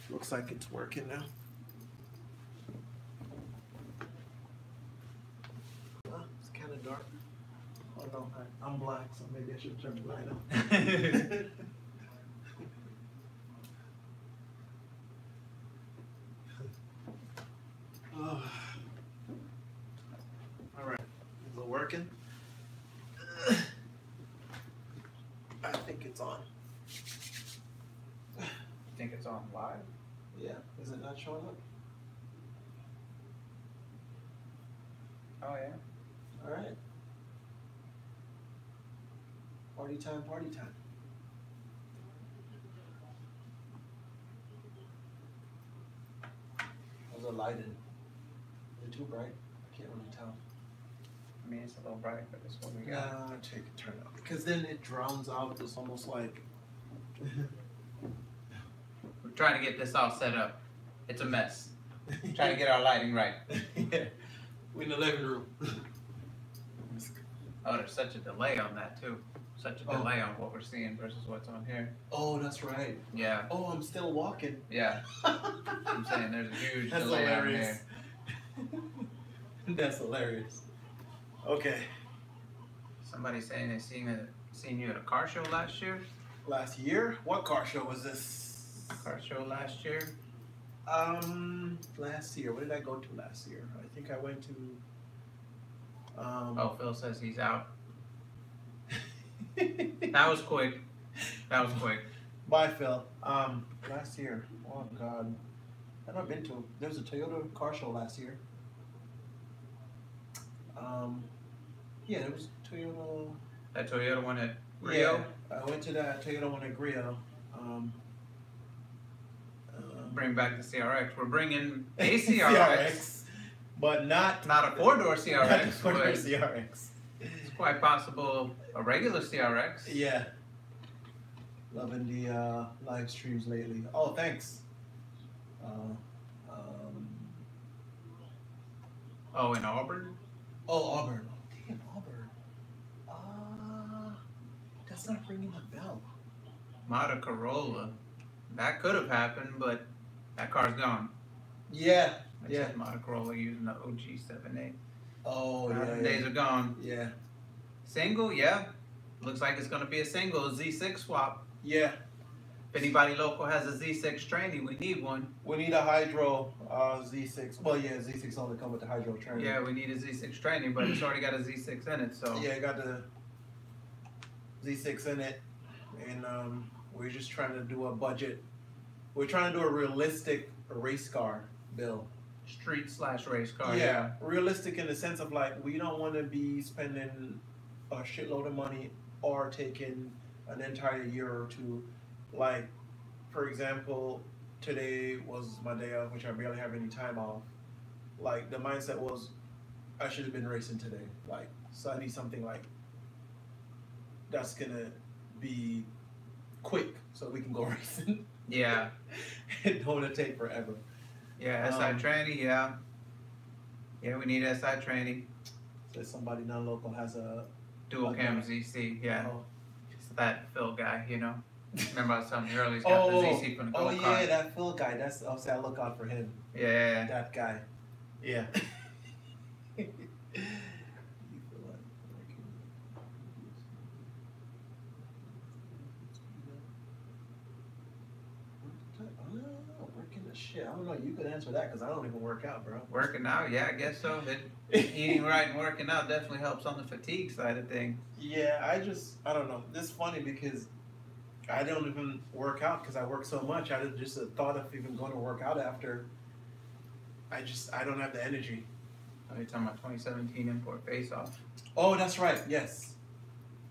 Looks like it's working now. It's kind of dark. Oh no, I'm black, so maybe I should turn the light on. Oh. All right, is it working? I think it's on. You think it's on live? Yeah, is it not showing up? Oh yeah. All right. Party time, party time. How's the lighting? Is it too bright? I can't really tell. I mean, it's a little bright, but it's what we Nah, got. take it, turn it up. Because then it drowns out. It's almost like. We're trying to get this all set up. It's a mess. Trying to get our lighting right. Yeah. We're in the living room. Oh, there's such a delay on that too. Such a delay on what we're seeing versus what's on here. Oh, that's right. Yeah. Oh, I'm still walking. Yeah. I'm saying there's a huge That's delay hilarious. on here. That's hilarious. Okay. Somebody saying they seen you at a car show last year. Last year? What car show was this? Car show last year. Last year. What did I go to last year? I think I went to. Oh, Phil says he's out. That was quick. That was quick. Bye, Phil. Last year. Oh God, I've not been to. There was a Toyota car show last year. Yeah, there was Toyota. That Toyota one at Rio. Yeah, I went to that Toyota one at Rio. Bring back the CRX. We're bringing a CRX, but not not a four-door CRX. not a four-door but CRX. It's quite possible a regular CRX. Yeah. Loving the live streams lately. Oh, thanks. Oh, in Auburn? Oh, Auburn. Oh, damn, Auburn. That's not ringing a bell. Mata Corolla. That could have happened, but that car's gone. Yeah. It Yeah. says Mata Corolla using the OG 7.8. Oh, Them yeah. days are gone. Yeah. Single, yeah. Looks like it's going to be a single, a Z6 swap. Yeah. If anybody local has a Z6 tranny, we need one. We need a Hydro Z6. Well, yeah, Z6 only come with the Hydro trainer. Yeah, we need a Z6 tranny, but it's already got a Z6 in it, so. Yeah, it got the Z6 in it. And we're just trying to do a budget. We're trying to do a realistic race car build. Street/race car. Yeah, realistic in the sense of like, we don't want to be spending a shitload of money or taking an entire year or two. Like, for example, today was my day off, which I barely have any time off. Like, the mindset was, I should have been racing today. Like, so I need something like that's gonna be quick so we can go racing. Yeah. It don't want to take forever. Yeah, SI tranny, yeah. Yeah, we need SI tranny. So somebody non-local has a Dual cam ZC, yeah. Oh. It's that Phil guy, you know. Remember I was telling you earlier, he's got the ZC from the oh gold yeah, car. that Phil guy. That's obviously I look out for him. Yeah. That guy. Yeah. Working the shit. I don't know. You could answer that because I don't even work out, bro. Working out, yeah, I guess so. Eating right and working out definitely helps on the fatigue side of things. Yeah, I don't know. This is funny because I don't even work out because I work so much. I just thought of even going to work out after. I don't have the energy. Are you talking about 2017 import face-off? Oh, that's right. Yes.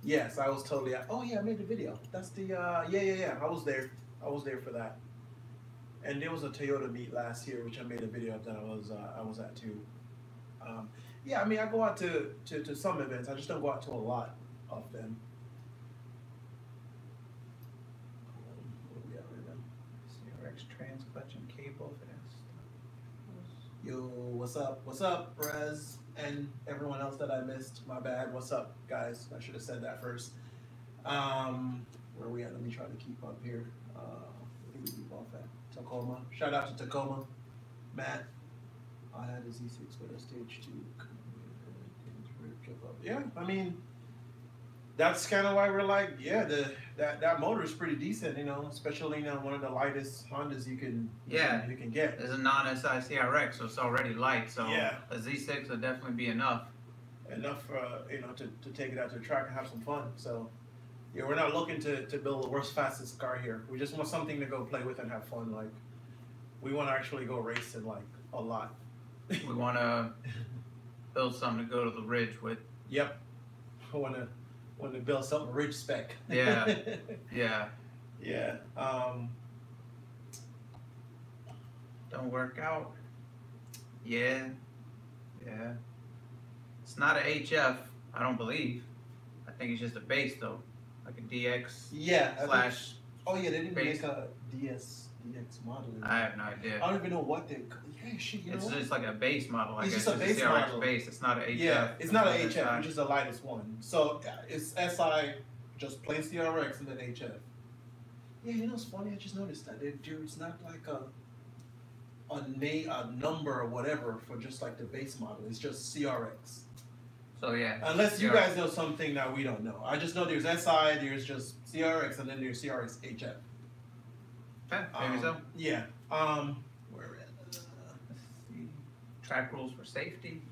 Yes, I was totally. Oh yeah, I made the video. That's the. Yeah. I was there. I was there for that. And there was a Toyota meet last year, which I made a video of that I was at too. Yeah, I mean, I go out to some events. I just don't go out to a lot of them. What are we at right now? CRX trans clutch and cable for that. Yo, what's up? What's up, Rez? And everyone else that I missed. My bad. What's up, guys? I should have said that first. Where are we at? Let me try to keep up here. Where do we leave off at? Tacoma. Shout out to Tacoma, Matt. I had a Z6 with a stage 2. Yeah, I mean, that's kind of why we're like, yeah, that motor is pretty decent, you know, especially one of the lightest Hondas you can get. It's a non-SI CRX, so it's already light. So yeah, a Z6 would definitely be enough. Enough for to take it out to the track and have some fun. So yeah, we're not looking to build the world's fastest car here. We just want something to go play with and have fun. Like we want to actually go racing like a lot. We want to build something to go to the ridge with. Yep. I want to build something ridge spec. Yeah. Yeah. Yeah. Don't work out. Yeah. Yeah. It's not an HF, I don't believe. I think it's just a base though, like a DX. Yeah. Slash. Oh yeah, they didn't base. make a DX model. I have no idea. I don't even know what they. Yeah, shit. It's just like a base model. Like it's just a base model. Base. It's not an HF. Yeah, it's not an HF. It's just the lightest one. So it's SI, just plain CRX, and then HF. Yeah, you know it's funny. I just noticed that it's not like a number or whatever for just like the base model. It's just CRX. So yeah. Unless you guys know something that we don't know. I just know there's SI, there's just CRX, and then there's CRX HF. Okay, maybe so. Yeah. Where Let's see. Track rules for safety.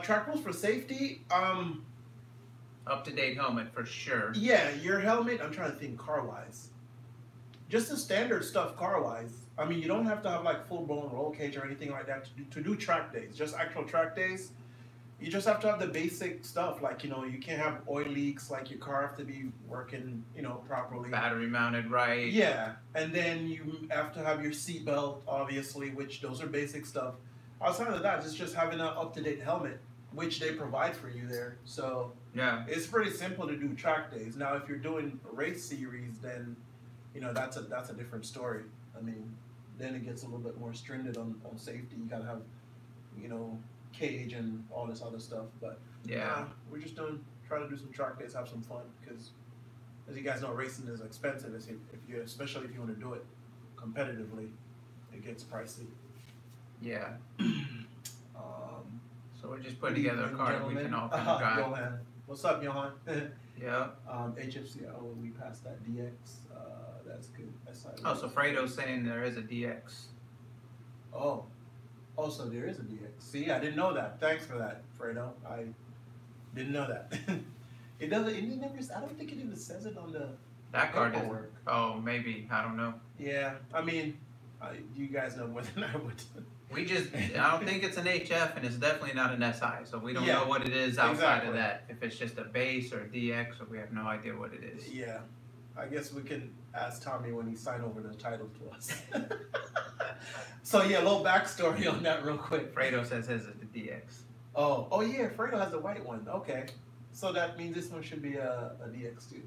Track rules for safety. Up-to-date helmet for sure. Yeah, your helmet. I'm trying to think car-wise. Just the standard stuff car-wise. I mean, you don't have to have like full-blown roll cage or anything like that to do track days. Just actual track days. You just have to have the basic stuff, like, you can't have oil leaks, like your car have to be working, properly. Battery mounted right. Yeah, and then you have to have your seatbelt, obviously, which those are basic stuff. Outside of that, it's just having an up-to-date helmet, which they provide for you there. So yeah, it's pretty simple to do track days. Now, if you're doing a race series, then, that's a different story. I mean, then it gets a little bit more stringent on safety. You gotta have, cage and all this other stuff, but yeah, we're just trying to do some track days, have some fun, because as you guys know, racing is expensive. Especially if you want to do it competitively, it gets pricey. Yeah. So we're just putting together a car that we can all kind of drive. Johan. What's up, Johan? Yeah. HFC, we passed that DX. That's good. Oh, so Fredo's saying there is a DX. Oh, so there is a DX. See, I didn't know that. Thanks for that, Fredo. I didn't know that. It doesn't. It never. I don't think it even says it on the. That car doesn't. Oh, maybe. I don't know. Yeah, I mean, you guys know more than I would. I don't think it's an HF, and it's definitely not an SI, so we don't know what it is outside of that. If it's just a base or a DX, or we have no idea what it is. Yeah, I guess we can ask Tommy when he signed over the title to us. So yeah, a little backstory on that real quick. Fredo says his is the DX. Oh yeah, Fredo has the white one. Okay, so that means this one should be a DX too.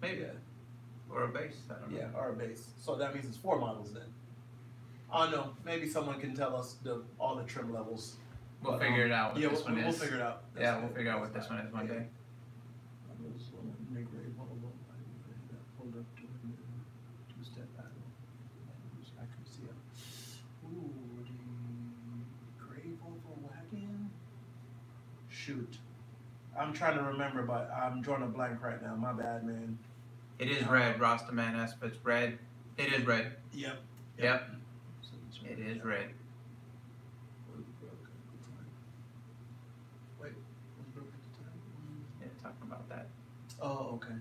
Maybe. Yeah. Or a base, I don't know. Yeah, or a base. So that means it's 4 models then. I don't know. Maybe someone can tell us all the trim levels. We'll figure it out what this one is. We'll figure it out. Yeah, we'll figure out what this one is one day. Hold up to the 2-step paddle. Accuracy up. Ooh, the gray Volvo wagon. Shoot. I'm trying to remember, but I'm drawing a blank right now. My bad, man. It is red. Rostaman asked if it's red. It is red. Yep. It is red. Wait, was broke at the time? Yeah, talking about that. Oh, okay.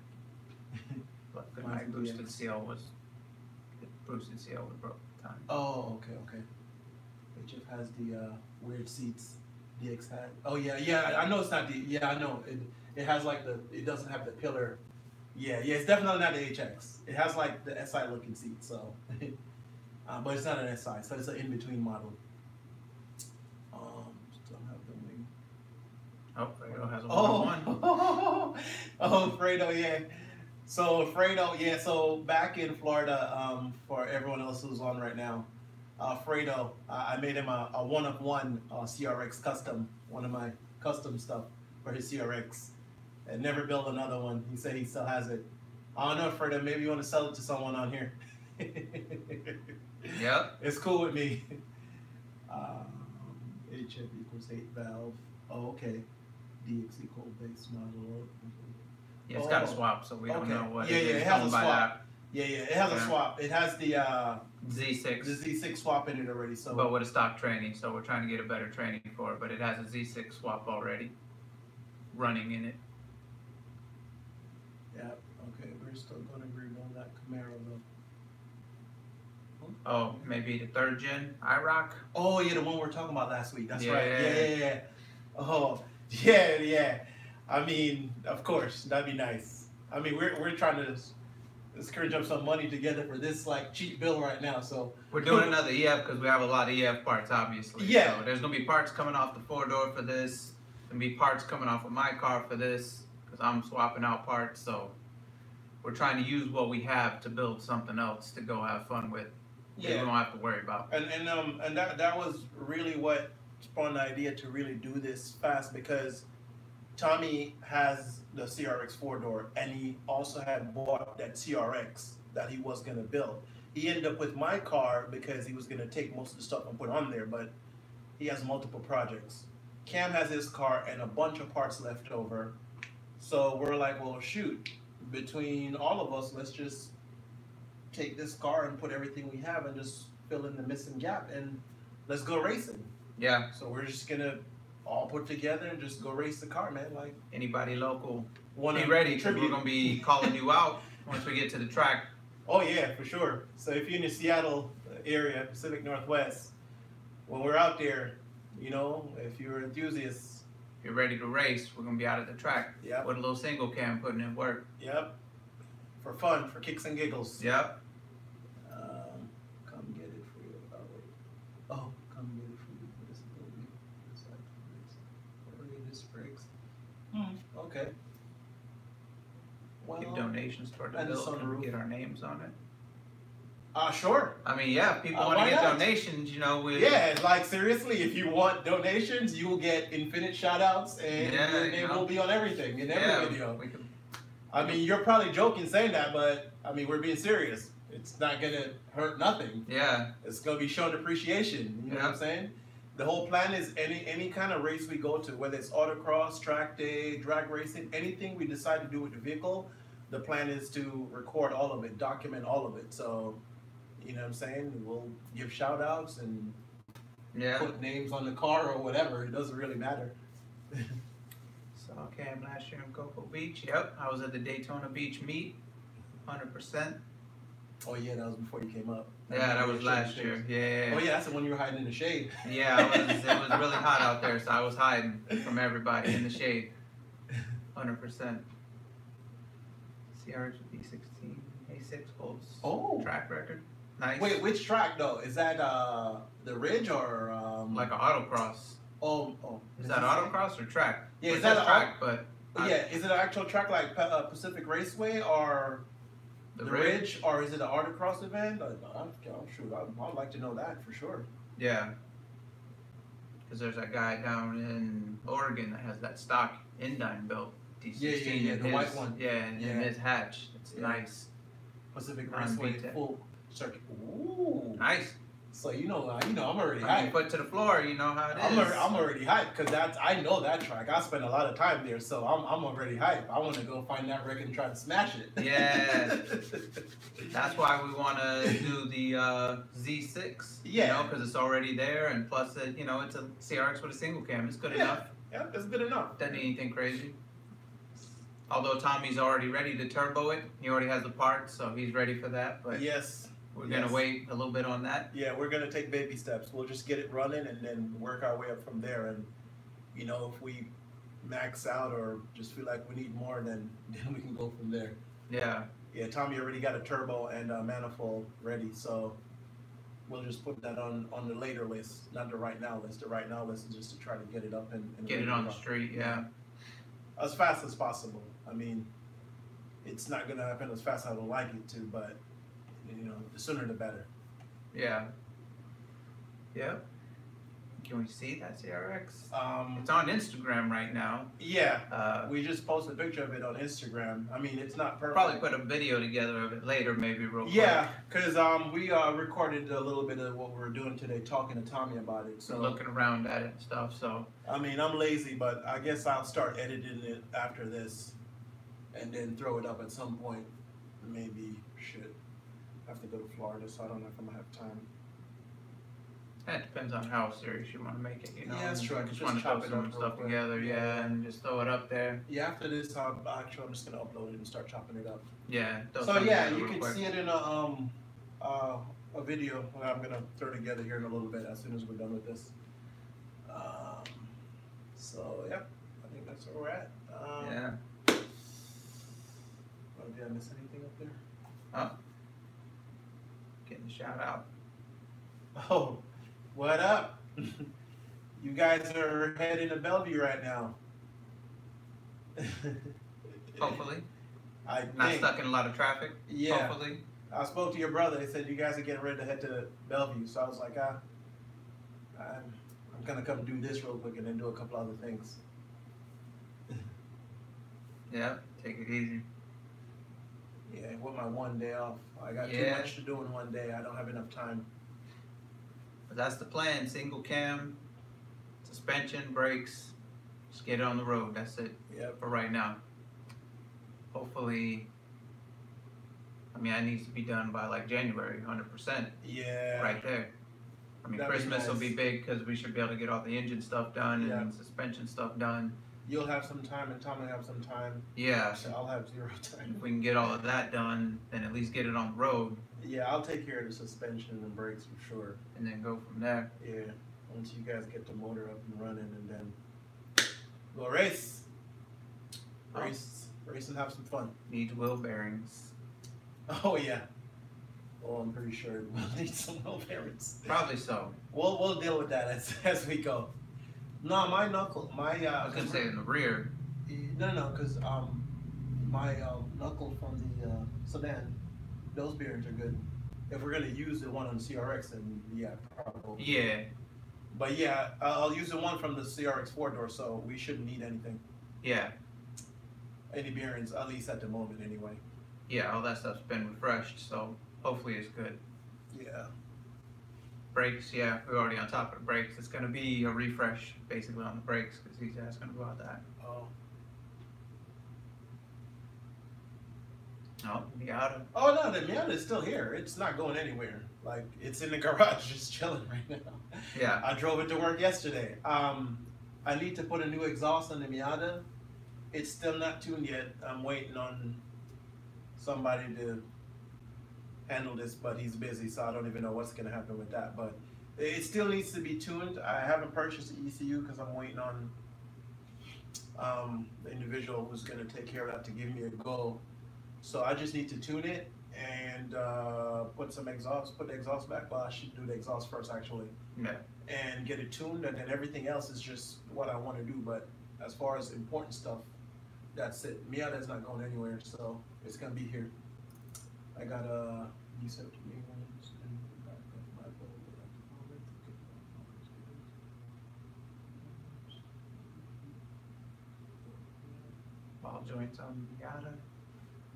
But my boosted seal was broke at the time. Oh, okay. HF has the weird seats. DX had. Oh yeah. I know it's not the. Yeah, I know it has like it doesn't have the pillar. Yeah. It's definitely not the HX. It has like the SI looking seat, so. But it's not an SI, so it's an in-between model. Still have the wing. Oh, Fredo has a 1-1. Oh, Fredo, yeah. So Fredo, yeah. So back in Florida, for everyone else who's on right now, Fredo, I made him a 1-of-1 CRX custom, one of my custom stuff for his CRX, and never built another one. He said he still has it. I don't know, Fredo. Maybe you want to sell it to someone on here. Yep. It's cool with me. HF equals 8 valve. Oh, okay. DX equal base model. Yeah, it's got a swap, so we don't know what yeah, it is it has going a by swap. that. Yeah, it has a swap. It has the Z6. the Z6 swap in it already. So, but with a stock training, so we're trying to get a better training for it. But it has a Z6 swap already running in it. yeah, okay, we're still gonna agree on that Camaro though. Oh, maybe the 3rd gen IROC. Oh yeah, the one we were talking about last week. That's right. Yeah. Yeah. Oh yeah. I mean, of course, that'd be nice. I mean, we're trying to scrounge up some money together for this like cheap bill right now. So We're doing another EF because we have a lot of EF parts, obviously. Yeah. So there's gonna be parts coming off the 4-door for this. Gonna be parts coming off of my car for this because I'm swapping out parts. So we're trying to use what we have to build something else to go have fun with. We don't have to worry about. And that was really what spawned the idea to really do this fast, because Tommy has the CRX 4-door and he also had bought that CRX that he was going to build. He ended up with my car because he was going to take most of the stuff and put on there, but he has multiple projects. Cam has his car and a bunch of parts left over. So we're like, well, shoot, between all of us, let's just take this car and put everything we have and just fill in the missing gap and let's go racing. Yeah. So we're just gonna all put together and just go race the car, man. Like, anybody local, wanna be ready because contribute. we're gonna be calling you out once we get to the track. Oh yeah, for sure. So if you're in the Seattle area, Pacific Northwest, when we're out there, you know, if you're an enthusiast, If you're ready to race, we're gonna be out at the track. Yep. With a little single cam putting in work. Yep, for fun, for kicks and giggles. Yep. Come get it for you. Oh wait. Oh, come get it for you. What is it? This brakes. Okay. Well, Give donations toward the and the bill. Can we sunroof. get our names on it? Sure. I mean, yeah, if people want Why to get not? donations, you know, we Yeah, like seriously, if you want donations, you will get infinite shout outs and it will be on everything, in every video. We can, I mean, you're probably joking saying that, but I mean, we're being serious. It's not going to hurt nothing. yeah, It's going to be showing appreciation. You know what I'm saying? The whole plan is any kind of race we go to, whether it's autocross, track day, drag racing, anything we decide to do with the vehicle, the plan is to record all of it, document all of it. So, you know what I'm saying? We'll give shout outs and put names on the car or whatever. It doesn't really matter. Saw Cam last year in Cocoa Beach. Yep, I was at the Daytona Beach meet, 100%. Oh yeah, that was before you came up. Yeah, that was last year. Yeah. Oh yeah, that's the one you were hiding in the shade. Yeah, it was really hot out there, so I was hiding from everybody in the shade. 100%. CRX with E16, A6 holds track record. Nice. Wait, which track though? Is that the Ridge or like an autocross? Oh. Is that autocross or track? Yeah, is that a track? But yeah, is it an actual track like Pacific Raceway or the Ridge, or is it an autocross event? I'd like to know that for sure. Yeah. Because there's that guy down in Oregon that has that stock Indyne built D16. Yeah, the white one. Yeah, in his hatch. It's nice. Pacific Raceway full circuit. Ooh. Nice. So you know, I'm already Put hyped. your foot to the floor, you know how it is. I'm already hyped because I know that track. I spent a lot of time there, so I'm already hyped. I want to go find that wreck and try to smash it. Yeah. That's why we want to do the Z6. Yeah. You know, because it's already there, and plus, you know, it's a CRX with a single cam. It's good enough. Yeah, it's good enough. Doesn't need anything crazy. Although Tommy's already ready to turbo it. He already has the parts, so he's ready for that. But yes. We're going to wait a little bit on that. Yeah, we're going to take baby steps. We'll just get it running and then work our way up from there. And, you know, if we max out or just feel like we need more, then we can go from there. Yeah. Yeah, Tommy already got a turbo and a manifold ready, so we'll just put that on the later list, not the right now list. The right now list is just to try to get it up and get it on the street, yeah. As fast as possible. I mean, it's not going to happen as fast as I would like it to, but you know, the sooner the better. Yeah. Yeah. Can we see that CRX? Um, It's on Instagram right now. yeah, we just posted a picture of it on Instagram. I mean, it's not perfect. Probably put a video together of it later, maybe real quick. Yeah, because we recorded a little bit of what we were doing today, talking to Tommy about it. So Looking around at it and stuff. So I mean, I'm lazy, but I guess I'll start editing it after this, and then throw it up at some point. Maybe shit. I have to go to Florida, so I don't know if I'm gonna have time. it depends on how serious you want to make it. You know. Yeah, that's true. I could Just just want to chop throw it some up real stuff quick. together, yeah, and just throw it up there. Yeah, after this, I'm just gonna upload it and start chopping it up. Yeah. throw So something yeah, together you real can quick. see it in a video that I'm gonna throw together here in a little bit as soon as we're done with this. So yeah, I think that's where we're at. Yeah. Oh, did I miss anything up there? Oh. Getting a shout out. Oh, what up? You guys are heading to Bellevue right now. Hopefully. I Not think. stuck in a lot of traffic. Yeah. Hopefully. I spoke to your brother. He said you guys are getting ready to head to Bellevue. So I was like, I'm gonna come do this real quick and then do a couple other things. Yeah. Take it easy. Yeah, with my one day off. I got too Yeah. much to do in one day. I don't have enough time. But that's the plan. Single cam, suspension, brakes. Just get it on the road. That's it Yep. for right now. Hopefully. I mean, that needs to be done by like January, 100%. Yeah. Right there. I mean, That'd be Christmas will nice. be big because we should be able to get all the engine stuff done Yeah. and suspension stuff done. You'll have some time and Tom will have some time. Yeah. So I'll have zero time. If we can get all of that done, then at least get it on the road Yeah, I'll take care of the suspension and brakes for sure. and then go from there. Yeah. Once you guys get the motor up and running and then go race. Race and have some fun. Needs wheel bearings. Oh yeah. Oh, I'm pretty sure we'll need some wheel bearings. Probably so. We'll deal with that as we go. No, my knuckle, I was gonna say in the rear. No, because my knuckle from the sedan, those bearings are good. If we're gonna use the one on the CRX, then yeah, probably. Yeah. But yeah, I'll use the one from the CRX 4-door, so we shouldn't need anything. Yeah. Any bearings, at least at the moment, anyway. Yeah. All that stuff's been refreshed, so hopefully it's good. Yeah. Brakes, yeah, we're already on top of the brakes. It's gonna be a refresh basically on the brakes because he's asking about that. Oh. Oh, Miata. Oh no, the Miata is still here. It's not going anywhere. Like it's in the garage, just chilling right now. Yeah. I drove it to work yesterday. I need to put a new exhaust on the Miata. It's still not tuned yet. I'm waiting on somebody to handle this, but he's busy, so I don't even know what's gonna happen with that. But it still needs to be tuned. I haven't purchased the ECU because I'm waiting on the individual who's gonna take care of that to give me a go. So I just need to tune it and put some exhaust, put the exhaust back. Well, I should do the exhaust first actually. Yeah. And get it tuned, and then everything else is just what I want to do. But as far as important stuff, that's it. Miata's not going anywhere, so it's gonna be here. I got a decent ones in the back of my boat. Ball joints on the Miata.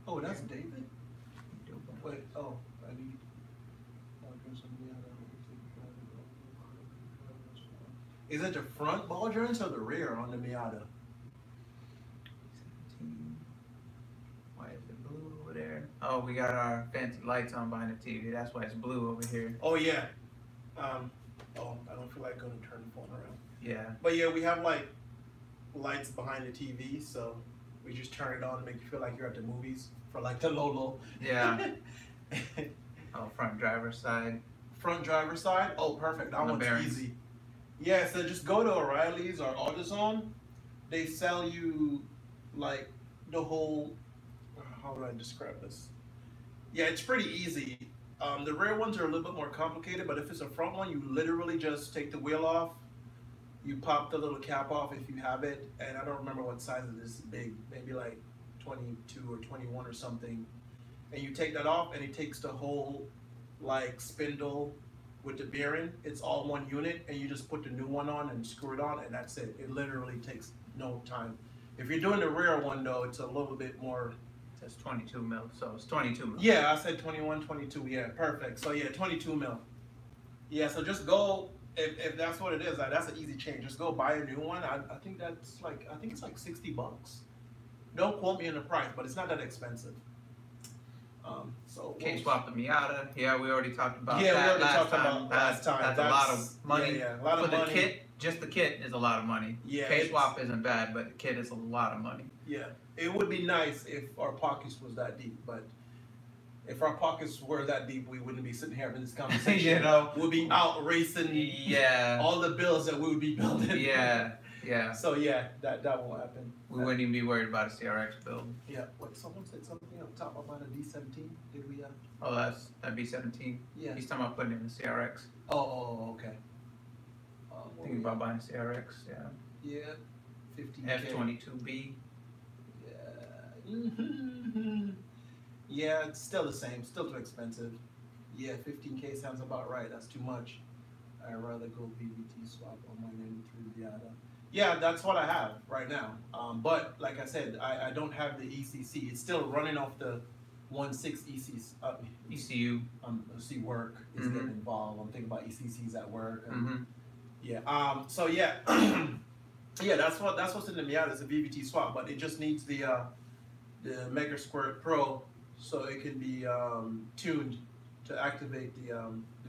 Oh, that's David. Wait, oh, I need. Is it the front ball joints or the rear on the Miata? 17. Why is it blue over there? Oh, we got our fancy lights on behind the TV. That's why it's blue over here. Oh yeah. Oh, I don't feel like going to turn the phone around. Yeah. But yeah, we have like lights behind the TV, so we just turn it on to make you feel like you're at the movies for like the Lolo. Yeah. Oh, front driver's side. Front driver side. Oh, perfect. That On the one's bearings. easy. Yeah, so just go to O'Reilly's or AutoZone. They sell you like the whole. How do I describe this? Yeah, it's pretty easy. The rear ones are a little bit more complicated, but if it's a front one, you literally just take the wheel off. You pop the little cap off if you have it, and I don't remember what size it is. Big, maybe like 22 or 21 or something. And you take that off, and it takes the whole like spindle, with the bearing. It's all one unit, and you just put the new one on and screw it on, and that's it. It literally takes no time. If you're doing the rear one though, it's a little bit more. It says 22 mil, so it's 22 mil. Yeah, I said 21, 22. Yeah, perfect. So yeah, 22 mil. Yeah, so just go if that's what it is. That's an easy change. Just go buy a new one. I think that's like it's like $60. Don't quote me on the price, but it's not that expensive. So K-swap the Miata. Yeah, we already talked about yeah, that we already last talked time. about last time. That's a lot of money. Yeah, a lot of for money. The kit. Just the kit is a lot of money. Yeah, K-swap isn't bad, but the kit is a lot of money. Yeah, it would be nice if our pockets was that deep, but if our pockets were that deep, we wouldn't be sitting here having this conversation. You know, we'll be out racing. Yeah. All the bills that we would be building. Yeah. Yeah. So yeah, that won't happen. We wouldn't even be worried about a CRX build. Yeah. What? Someone said something up top about a D17. Did we? Oh, that'd be 17. Yeah. He's talking about putting in a CRX. Oh, okay. Thinking about buying a CRX. Yeah. Yeah. 15K. F22B. Yeah. Yeah, it's still the same. Still too expensive. Yeah, 15K sounds about right. That's too much. I'd rather go VVT swap on my 93 Miata. Yeah, that's what I have right now. But like I said, I don't have the ECC. It's still running off the 1.6 ECC. ECU. See, work is getting involved. I'm thinking about ECCs at work. And, yeah. So yeah, yeah. That's what's in the Miata. It's a VVT swap, but it just needs the Mega Squirt Pro, so it can be tuned to activate the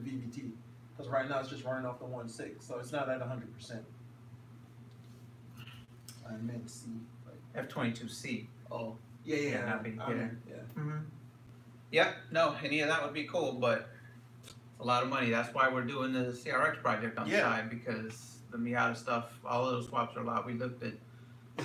VVT. Because right now it's just running off the 1.6, so it's not at 100%. I meant C. Right? F22C. Oh, yeah. Not B. Yeah. Yep. No, any of that would be cool, but it's a lot of money. That's why we're doing the CRX project on the side, because the Miata stuff, all of those swaps are a lot. We looked at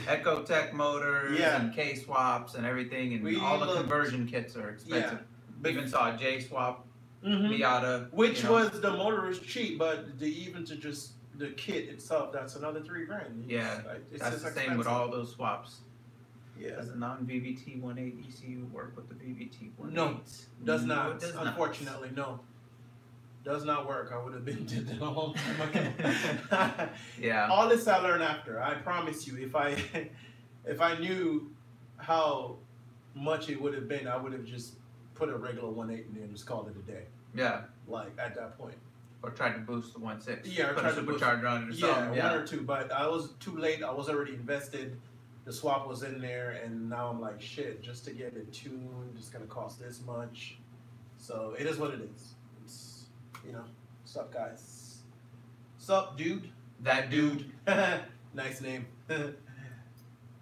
Ecotech motors and K swaps and everything, and all the conversion kits are expensive. We even saw a J swap Miata, which was the motor is cheap, but the kit itself, that's another $3,000. Yeah, that's the same with all those swaps. Yeah. Does the non-VVT 1.8 ECU work with the VVT 1.8? No, does not. No, it does Unfortunately, no. Does not work. I would have been did that a long time ago. Yeah. All this I learned after. I promise you, if I knew how much it would have been, I would have just put a regular 1.8 in there and just called it a day. Yeah. Like at that point. Or tried to boost the 1.6. Yeah, or put a supercharger on it or something. Yeah, one or two. But I was too late. I was already invested. The swap was in there, and now I'm like, shit. Just to get it tuned, it's gonna cost this much. So it is what it is. It's sup guys. Sup dude. That dude. Nice name. I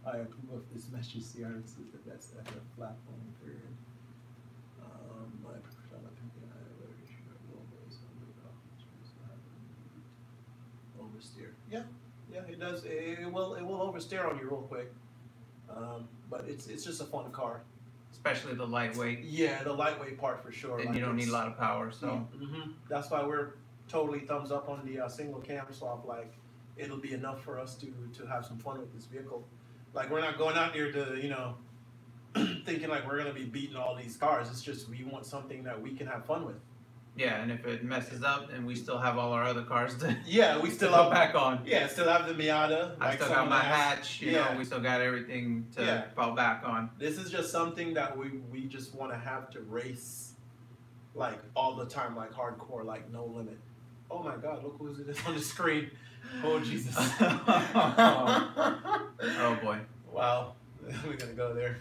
approve of this mesh CRX is the best ever platform period. I prefer oversteer. Yeah, it does. It will oversteer on you real quick. But it's just a fun car. Especially the lightweight. Yeah, the lightweight part for sure. And you don't need a lot of power, so. That's why we're totally thumbs up on the single cam swap. Like, it'll be enough for us to have some fun with this vehicle. Like, we're not going out there to, thinking like we're going to be beating all these cars. It's just we want something that we can have fun with. Yeah, and if it messes up, then we still have all our other cars to we still go back on. Yeah, still have the Miata. I still got my hatch, you know, we still got everything to fall back on. This is just something that we just want to have to race, like, all the time, like, hardcore, like, no limit. Oh my God, look who it is on the screen. Oh, Jesus. Oh, boy. Wow. We're going to go there.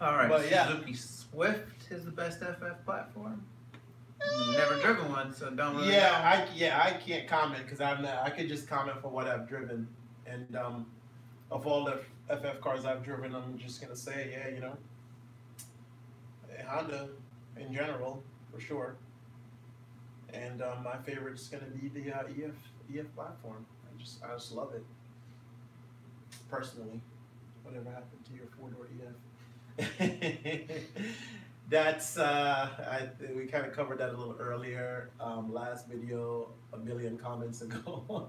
All right, but Suzuki Swift is the best FF platform. Never driven one, so don't really know. I can't comment because I could just comment for what I've driven, and of all the FF cars I've driven, I'm just gonna say Honda in general for sure, and my favorite is gonna be the EF platform. I just love it personally. Whatever happened to your 4-door EF? That's we kind of covered that a little earlier. Last video, a million comments ago.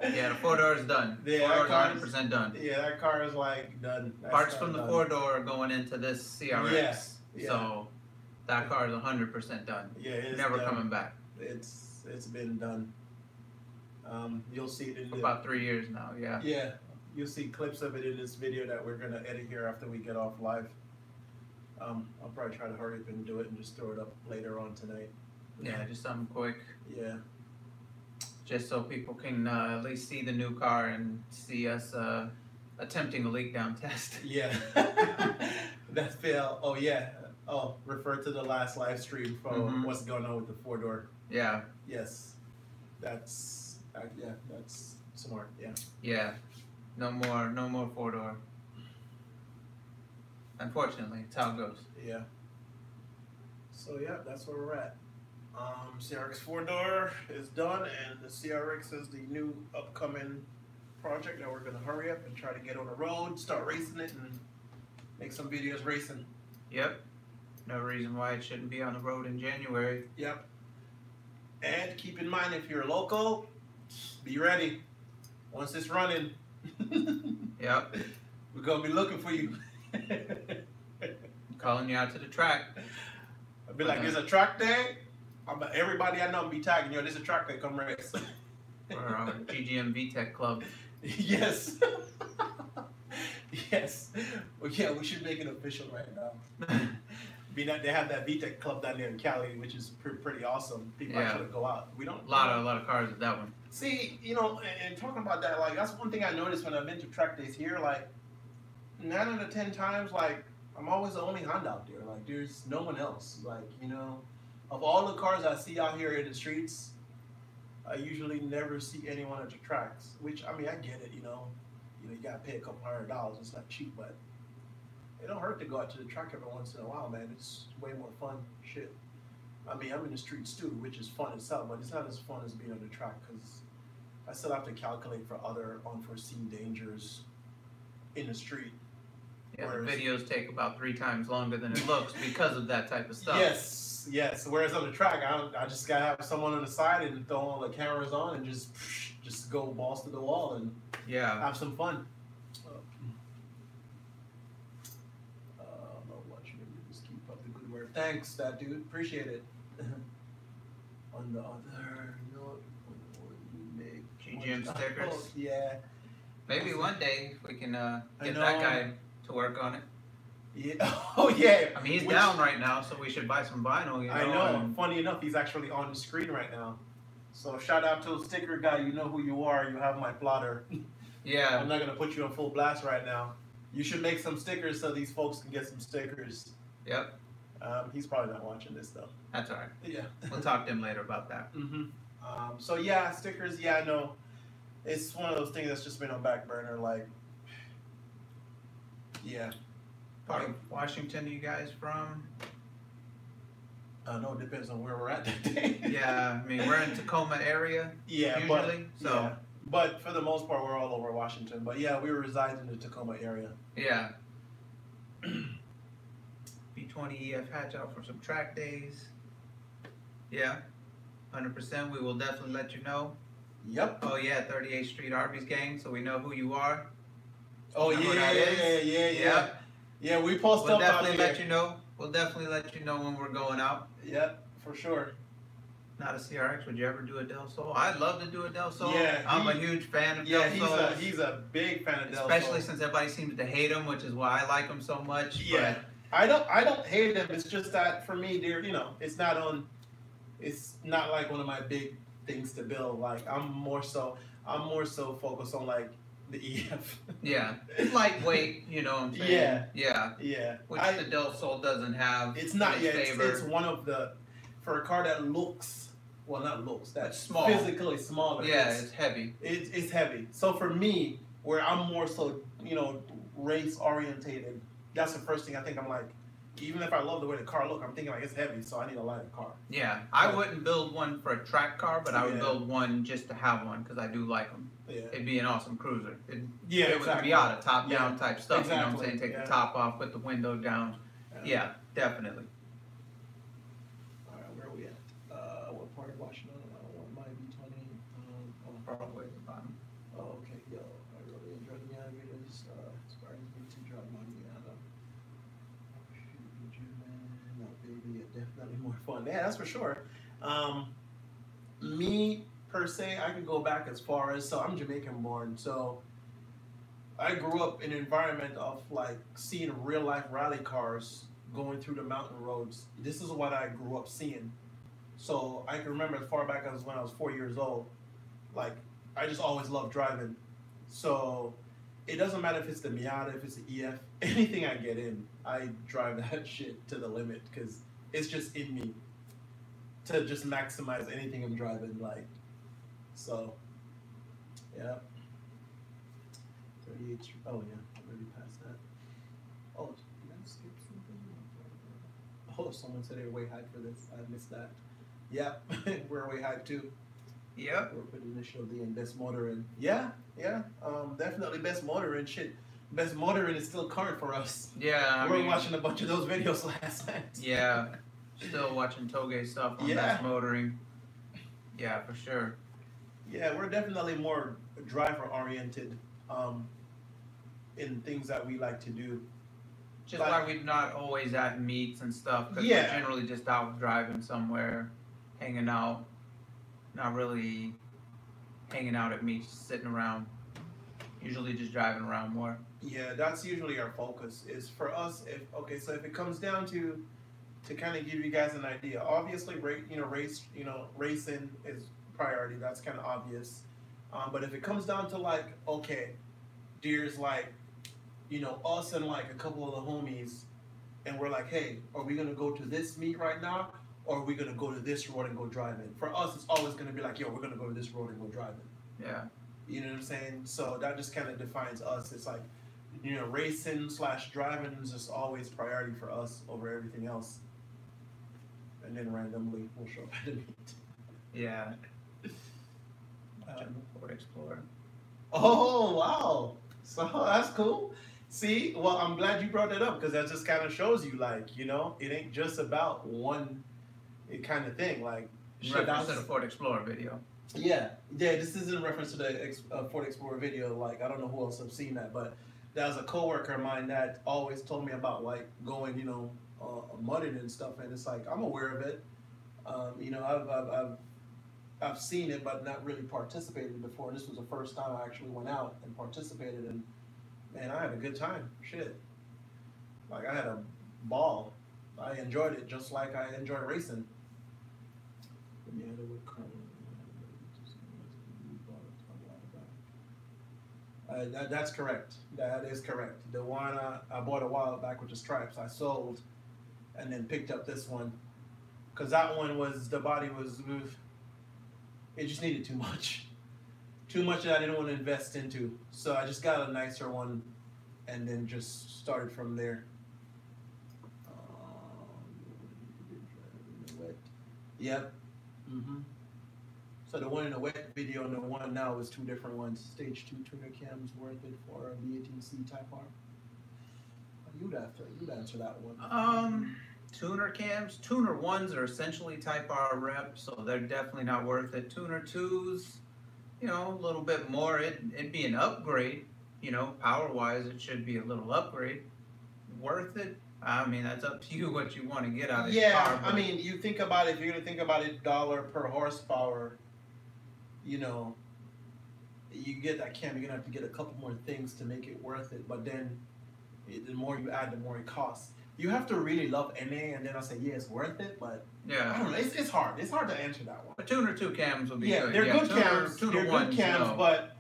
Yeah, the 4-door is done. Yeah, 4-door is 100% done. Yeah, that car is like done. Parts from the 4-door are going into this CRX. Yeah. So that car is 100% done. Yeah, it's never done. coming back. It's been done. You'll see it in For about 3 years now. Yeah. yeah. You'll see clips of it in this video that we're gonna edit here after we get off live. I'll probably try to hurry up and do it and just throw it up later on tonight. Yeah, just something quick. Yeah. Just so people can at least see the new car and see us attempting a leak down test. Yeah. That fail. Oh yeah. Oh, refer to the last live stream for what's going on with the 4-door. Yeah. Yes. That's yeah. That's smart. Yeah. Yeah. No more 4-door. Unfortunately, it's how it goes. Yeah. So yeah, that's where we're at. CRX 4-door is done, and the CRX is the new upcoming project that we're gonna hurry up and try to get on the road, start racing it, and make some videos racing. Yep. No reason why it shouldn't be on the road in January. Yep. And keep in mind, if you're local, be ready. Once it's running, Yep. we're gonna be looking for you. I'm calling you out to the track. I'll be like, there's a track day. Everybody I know be tagging, yo, there's a track day, come race. Or our GGM VTech Club. Yes. Yes. Well, yeah, we should make it official right now. They have that VTech club down there in Cali, which is pretty awesome. People actually go out. We don't. A lot of cars at that one. See, and talking about that, like that's one thing I noticed when I've been to track days here. Like 9 out of 10 times, like I'm always the only Honda out there. Like there's no one else. Like of all the cars I see out here in the streets, I usually never see anyone at the tracks. Which I mean, I get it. You gotta pay a couple $100. It's not cheap, but it don't hurt to go out to the track every once in a while, man. It's way more fun. Shit. I mean, I'm in the streets too, which is fun itself, but it's not as fun as being on the track because I still have to calculate for other unforeseen dangers in the street. Yeah, the videos take about 3 times longer than it looks because of that type of stuff. Yes. Whereas on the track, I just gotta have someone on the side and throw all the cameras on and just go balls to the wall and have some fun. Just keep up the good work. Thanks, that dude. Appreciate it. On the other note, GGM stickers. Oh, yeah. Maybe one day we can get that guy to work on it. Yeah. Oh yeah. I mean, he's down right now, so we should buy some vinyl. I know. Funny enough, he's actually on the screen right now. So shout out to the sticker guy. You know who you are. You have my plotter. Yeah. I'm not gonna put you on full blast right now. You should make some stickers so these folks can get some stickers. Yep. He's probably not watching this though. That's all right. Yeah. We'll talk to him later about that. So yeah, stickers. Yeah, I know. It's one of those things that's just been on back burner. Like, yeah. Part of Washington, you guys from? No, it depends on where we're at that day. Yeah, I mean, we're in Tacoma area. Yeah, usually. But for the most part, we're all over Washington. But yeah, we reside in the Tacoma area. Yeah. B20 EF hatch out for some track days. Yeah, 100%. We will definitely let you know. Yep. Oh yeah, 38th Street Arby's gang, so we know who you are. Oh yeah. Yeah, we post we'll up out definitely here. let you know. We'll definitely let you know when we're going out. Yep, for sure. Not a CRX, would you ever do a Del Sol? I'd love to do a Del Sol. Yeah, I'm a huge fan of Del Sol. He's a big fan of Del Sol. Especially since everybody seems to hate him, which is why I like him so much. Yeah. But I don't hate him. It's just that for me, it's not like one of my big things to build. Like I'm more so focused on like the EF. Yeah. Lightweight, you know what I'm saying? Yeah. Which the Del Sol doesn't have. It's not yet. It's one of the, for a car that looks, well not looks, that's small. Physically smaller. Yeah, it's heavy. It's heavy. So for me, where I'm more so, race orientated, that's the first thing I think. I'm like, even if I love the way the car looks, I'm thinking like it's heavy, so I need a lighter car. Yeah, I wouldn't build one for a track car, but I would build one just to have one because I do like them. Yeah. It'd be an awesome cruiser. It exactly. would be out of top down type stuff. Exactly. You know what I'm saying? Take the top off, put the window down. Yeah, definitely. All right, where are we at? What part of Washington? My B20. Probably at the bottom. Oh, okay. Yo, I really enjoyed the Miata videos. Inspiring me to drive my Miata. No, baby, definitely more fun. Yeah, that's for sure. Me per se, I can go back as far as, so I'm Jamaican born, so I grew up in an environment of like seeing real life rally cars going through the mountain roads. This is what I grew up seeing. So I can remember as far back as when I was 4 years old. Like I just always loved driving. So it doesn't matter if it's the Miata, if it's the EF, anything I get in, I drive that shit to the limit because it's just in me to just maximize anything I'm driving. Like, so yeah. 38. Oh yeah, I already passed that. Oh, did I skip something? Oh, someone said they're way high for this. I missed that. Yeah, we're way high too. Yep. We're putting initial D and best motor in. Yeah, yeah. Definitely best motor in. Shit, best motor in is still current for us. Yeah, we were watching a bunch of those videos last night. Yeah, still watching Toge stuff on best motoring. Yeah, for sure. Yeah, we're definitely more driver oriented in things that we like to do. Just like we're not always at meets and stuff, because we're generally just out driving somewhere, hanging out, not really hanging out at meets, sitting around, usually just driving around more. Yeah, that's usually our focus, is for us, so if it comes down to kind of give you guys an idea, obviously, racing is priority, that's kind of obvious, but if it comes down to like, okay, there's like, us and like a couple of the homies, and we're like, hey, are we gonna go to this meet right now, or are we gonna go to this road and go driving? For us, it's always gonna be like, yo, we're gonna go to this road and go driving. Yeah. You know what I'm saying? So that just kind of defines us. It's like, racing / driving is just always priority for us over everything else. And then randomly we'll show up at the meet. Yeah. Ford Explorer. Oh wow! So that's cool. See, well, I'm glad you brought that up because that just kind of shows you, like, it ain't just about one kind of thing. Like, reference to the Ford Explorer video. Yeah. This is in reference to the Ford Explorer video. Like, I don't know who else have seen that, but there was a coworker of mine that always told me about like going, mudding and stuff, and it's like I'm aware of it. I've seen it, but not really participated before. This was the first time I actually went out and participated, and man, I had a good time. Shit, like I had a ball. I enjoyed it just like I enjoy racing. That's correct. That is correct. The one I bought a while back with the stripes, I sold, and then picked up this one, because that one the body was, it just needed too much that I didn't want to invest into. So I just got a nicer one, and then just started from there. Yep. So the one in the wet video and the one now is two different ones. Stage 2 tuner cams worth it for a B18C Type R? You'd answer that one. Tuner cams, tuner 1s are essentially Type R rep, so they're definitely not worth it. Tuner 2s, a little bit more. It'd be an upgrade, power wise, it should be a little upgrade. Worth it? I mean, that's up to you what you want to get out of your car. Yeah, I mean, you think about it, if you're going to think about it dollar per horsepower, you get that cam, you're going to have to get a couple more things to make it worth it. But then the more you add, the more it costs. You have to really love NA, and then I'll say, yeah, it's worth it, but I don't know. It's hard. It's hard to answer that one. But tuner 2 cams will be good. They're good cams. Tuner they're 1s, good cams, but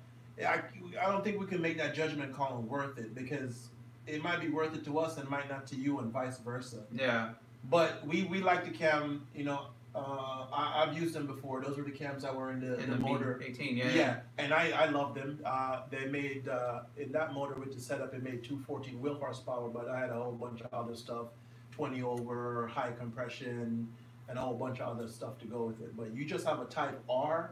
I don't think we can make that judgment call on worth it, because it might be worth it to us and might not to you, and vice versa. Yeah. But we like the cam, I've used them before. Those were the cams that were in the motor. 18, yeah. Yeah, and I love them. They made, in that motor with the setup, it made 214 wheel horsepower, but I had a whole bunch of other stuff, 20 over, high compression, and a whole bunch of other stuff to go with it. But you just have a Type R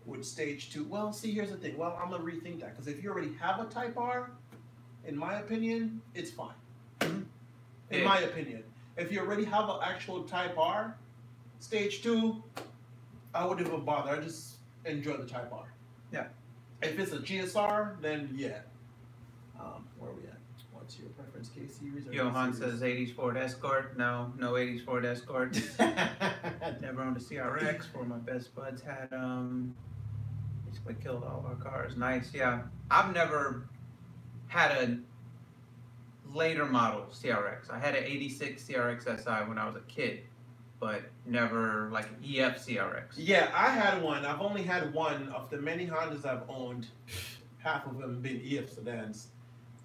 with stage 2. Well, see, here's the thing. Well, I'm going to rethink that, because if you already have a Type R, in my opinion, it's fine. In my opinion. If you already have an actual Type R, stage 2, I wouldn't even bother. I just enjoy the Type R. Yeah. If it's a GSR, then yeah. Where are we at? What's your preference? preference, K series or Johan B series? says 80s Ford Escort. No 80s Ford Escort. Never owned a CRX. Four of my best buds had basically killed all of our cars. Nice, yeah. I've never had a later model CRX. I had an 86 CRX SI when I was a kid, but never like an EF CRX. Yeah, I had one. I've only had one of the many Hondas I've owned. Half of them been EF sedans.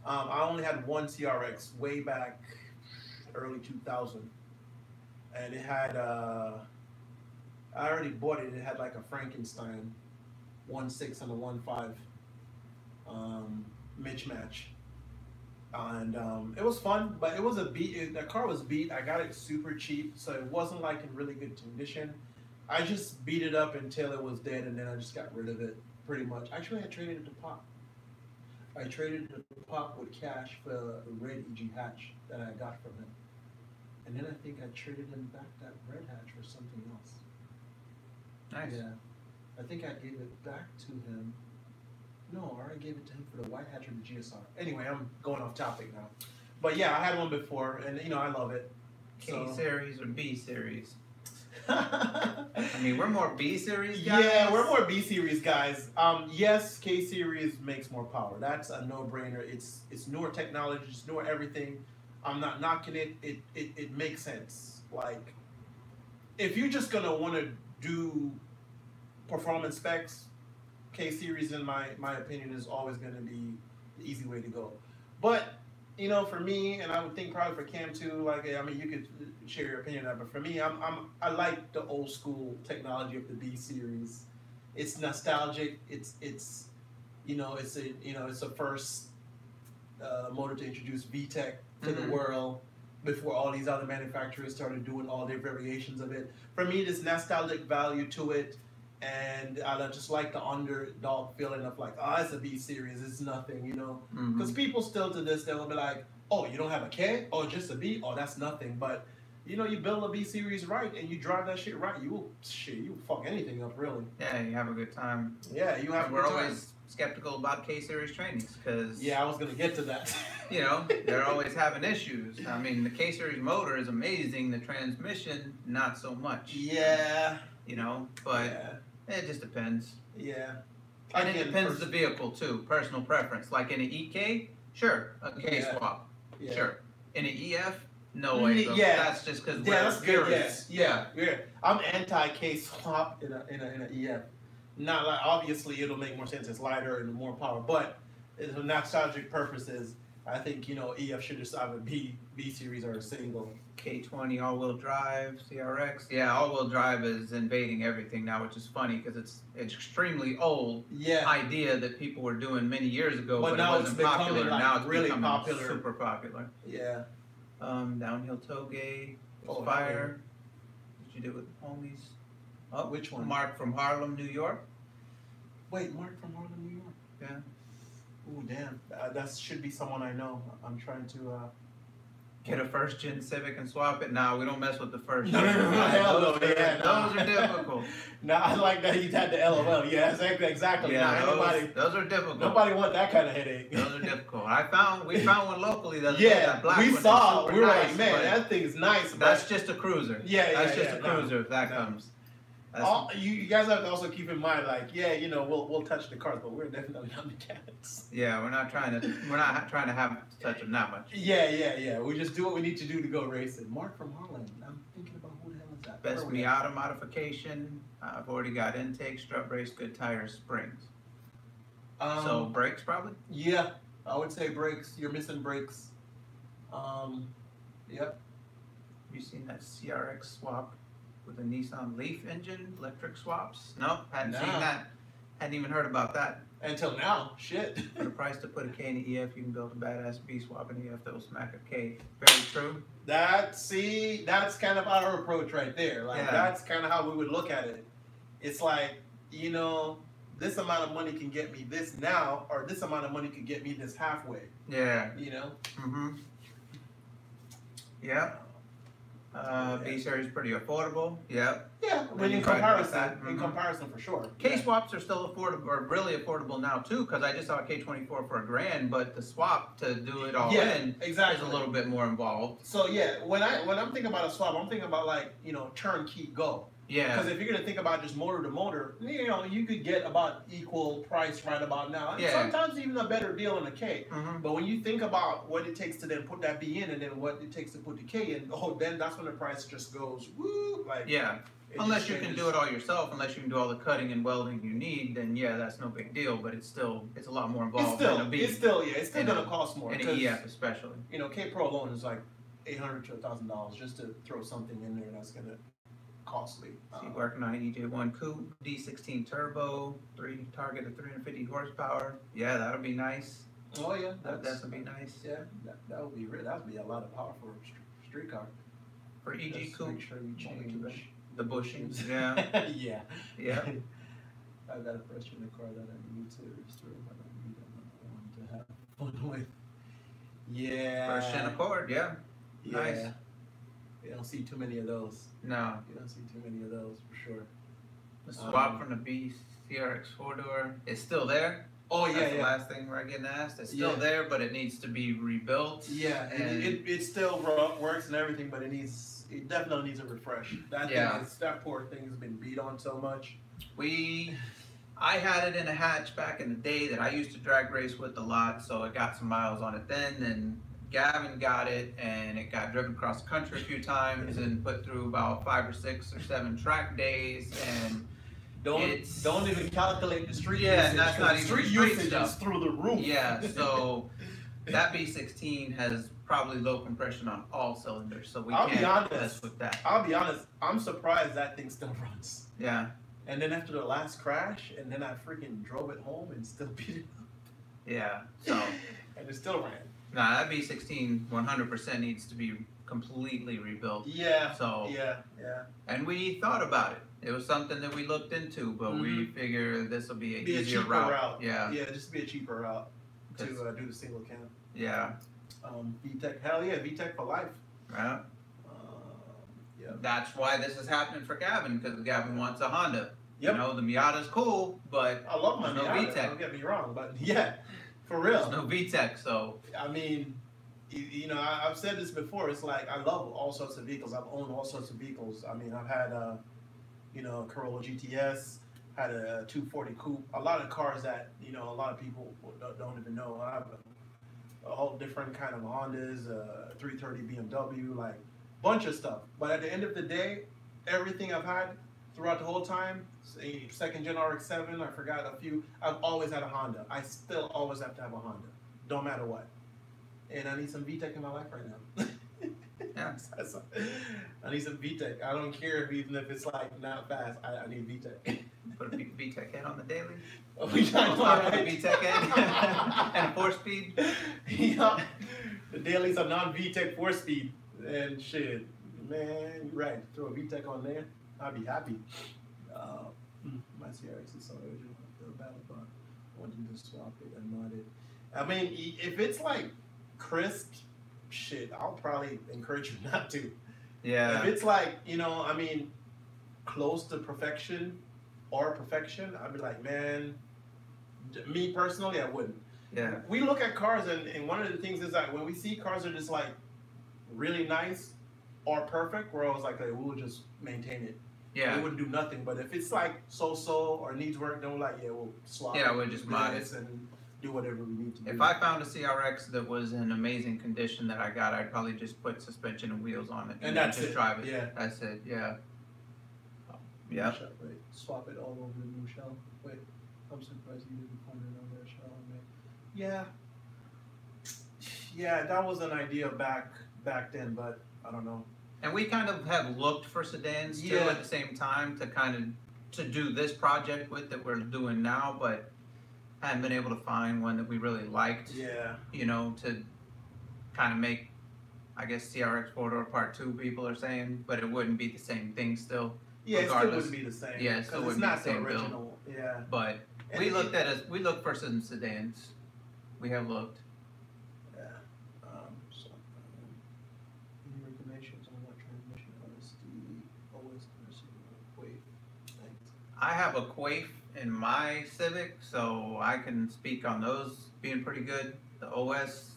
I only had one CRX way back early 2000, and it had I already bought it. It had like a Frankenstein 1.6 and a 1.5 mismatch, and it was fun. But it was a beat. The car was beat. I got it super cheap, so it wasn't like in really good condition. I just beat it up until it was dead, and then I just got rid of it pretty much. Actually, I traded it to Pop. I traded the Pop with cash for a red EG hatch that I got from him. And then I think I traded him back that red hatch for something else. Nice. Yeah. I think I gave it back to him. No, or I gave it to him for the white hatch or the GSR. Anyway, I'm going off topic now. But yeah, I had one before, and I love it. K series or B series? I mean, we're more B series guys. Yeah, we're more B series guys. Yes, K series makes more power. That's a no-brainer. It's newer technology, it's newer everything. I'm not knocking it. It makes sense. Like, if you're just gonna want to do performance specs, K series, in my opinion, is always gonna be the easy way to go. But for me, and I would think probably for Cam too. Like, I mean, you could share your opinion on that, but for me, I like the old school technology of the B series. It's nostalgic. It's a first motor to introduce VTEC to the world before all these other manufacturers started doing all their variations of it. For me, there's nostalgic value to it. And I just like the underdog feeling of like, oh, it's a B series, it's nothing, Because people still to this, they'll be like, oh, you don't have a K? Oh, just a B? Oh, that's nothing. But, you build a B series right and you drive that shit right, you fuck anything up, really. Yeah, you have a good time. Yeah, you have a good time. We're always skeptical about K series trainings because... Yeah, I was going to get to that. They're always having issues. I mean, the K series motor is amazing. The transmission, not so much. Yeah. But... Yeah. It just depends. Yeah. And it depends the vehicle too, personal preference. Like in an EK, sure, a K swap. Yeah. Sure. In an EF, no way. Yeah. That's just because that's good. Yes. Yeah. I'm anti K swap in an EF. Not like, obviously it'll make more sense. It's lighter and more power, but for nostalgic purposes, I think EF should just either be B series or a single. K20 all-wheel drive, CRX. Yeah, all-wheel drive is invading everything now, which is funny because it's extremely old idea that people were doing many years ago, but now it wasn't popular. Like now it's really becoming popular. Super popular. Yeah. Downhill Toge, Fire. Did you do it with the homies? Oh, which one? Mark from Harlem, New York. Wait, Mark from Harlem, New York? Yeah. Ooh, damn. That should be someone I know. I'm trying to... Get a first-gen Civic and swap it? Nah, we don't mess with the first No, hell no. Those are difficult. Nah, I like that you had the LOL. Yeah, exactly. Yeah, those are difficult. Nobody want that kind of headache. Those are difficult. We found one locally that that black one. We saw. We were nice, like, man, that thing is nice. That's just a cruiser. That's just a cruiser if that comes. You guys have to also keep in mind, like, we'll touch the cars, but we're definitely not mechanics. Yeah, we're not trying to have to touch them that much. Yeah. We just do what we need to do to go racing. Mark from Harlem. I'm thinking about who the hell is that? Best Miata modification. I've already got intake, strut brace, good tires, springs. So brakes probably. Yeah, I would say brakes. You're missing brakes. Yep. You seen that CRX swap with a Nissan Leaf engine, electric swaps? Nope, hadn't seen that. Hadn't even heard about that. Until now, shit. For the price to put a K in the EF, you can build a badass B swap in the EF that will smack a K. Very true. That's kind of our approach right there. Like, that's kind of how we would look at it. It's like, this amount of money can get me this now, or this amount of money can get me this halfway. Yeah. Mm-hmm. Yeah. B series pretty affordable. Yep. Yeah, I mean, in comparison for sure. K swaps are still affordable, or really affordable now too, because I just saw a K24 for $1,000, but the swap to do it all in is a little bit more involved. So yeah, when I'm thinking about a swap, I'm thinking about like, you know, turnkey go. Yeah. Because if you're gonna think about just motor to motor, you know, you could get about equal price right about now. And sometimes even a better deal in a K. But when you think about what it takes to then put that B in, and then what it takes to put the K in, then that's when the price just goes woo. Like unless you can do it all yourself, unless you can do all the cutting and welding you need, then yeah, that's no big deal. But it's a lot more involved. It's still gonna cost more. In an EF especially. You know, K Pro alone is like $800 to $1,000 just to throw something in there that's gonna costly. So you're working on an EJ1 coupe, D16 turbo, target of 350 horsepower. Yeah, that'll be nice. Oh yeah, that'll be nice. Yeah, that would be that would be a lot of power for a street car. For EG coupe, make sure you change the bushings. Yeah. Yeah. I've got a fresh in the car that I need to restore, but I need another one to have fun with. Yeah. First gen Accord, yeah. Nice. You don't see too many of those. No. You don't see too many of those for sure. The swap from the B CRX 4-door is still there. Oh yeah, That's the last thing we're getting asked. It's still there, but it needs to be rebuilt. Yeah, and it still works and everything, but it definitely needs a refresh. That poor thing has been beat on so much. I had it in a hatch back in the day that I used to drag race with a lot, so it got some miles on it then, and Gavin got it, and it got driven across the country a few times and put through about 5 or 6 or 7 track days, and don't even calculate the street usage. And that's not even street usage is through the roof. Yeah, so that B16 has probably low compression on all cylinders, so we can't mess with that. I'll be honest, I'm surprised that thing still runs. Yeah. And then after the last crash, and then I freaking drove it home and still beat it up. Yeah, so. And it still ran. Nah, that B16 100% needs to be completely rebuilt. Yeah. So. Yeah. And we thought about it. It was something that we looked into, but we figure this will be an easier route. Yeah. Yeah, just be a cheaper route to do the single cam. Yeah. VTEC, hell yeah, VTEC for life. Yeah. Yeah. That's why this is happening for Gavin, because Gavin wants a Honda. Yep. You know, the Miata's cool, but I love my no Miata, VTEC. don't get me wrong, but yeah, for real. There's no VTEC, so. I mean, you know, I've said this before, it's like, I love all sorts of vehicles. I've owned all sorts of vehicles. I mean, I've had, you know, a Corolla GTS, had a 240 coupe, a lot of cars that, you know, a lot of people don't even know. I have a whole different kind of Hondas, 330 BMW, like, bunch of stuff. But at the end of the day, everything I've had throughout the whole time, a second gen RX-7, I forgot a few, I've always had a Honda. I still always have to have a Honda, don't matter what. And I need some VTEC in my life right now. Yeah. I need some VTEC. I don't care even if it's like not fast. I need VTEC. Put a VTEC head on the daily. Oh, we got a VTEC head and a 4-speed. Yeah. The dailies are non-VTEC 4-speed. And shit, man, you're right. Throw a VTEC on there, I'd be happy. My CRX is so original. I feel bad about wanting to swap it and mod it. I mean, if it's like crisp, shit, I'll probably encourage you not to. Yeah. If it's like, you know, I mean, close to perfection or perfection, I'd be like, man, me personally, I wouldn't. Yeah. We look at cars, and one of the things is that when we see cars are just like really nice or perfect, we're always like, hey, we'll just maintain it. Yeah. We wouldn't do nothing. But if it's like so-so or needs work, then we're like, yeah, we'll swap. Yeah, we'll just mod it and do whatever we need to do. If I found a CRX that was in amazing condition that I got, I'd probably just put suspension and wheels on it and that's just it. drive it. Yeah. That's it. Yeah. Yeah. Wait, swap it all over the new shell. Wait, I'm surprised you didn't find another shell on there. Yeah, that was an idea back then, but I don't know. And we kind of have looked for sedans too at the same time to do this project with that we're doing now, but hadn't been able to find one that we really liked. Yeah. You know, to kind of make, I guess, CRX 4-door Part 2 people are saying, but it wouldn't be the same thing still. Yeah, it still wouldn't be the same. Yeah, it still wouldn't be the same build. Yeah. But we looked for some sedans. We have looked. Yeah. Any recommendations on what transmission I have a Quaif in my Civic, so I can speak on those being pretty good. The OS,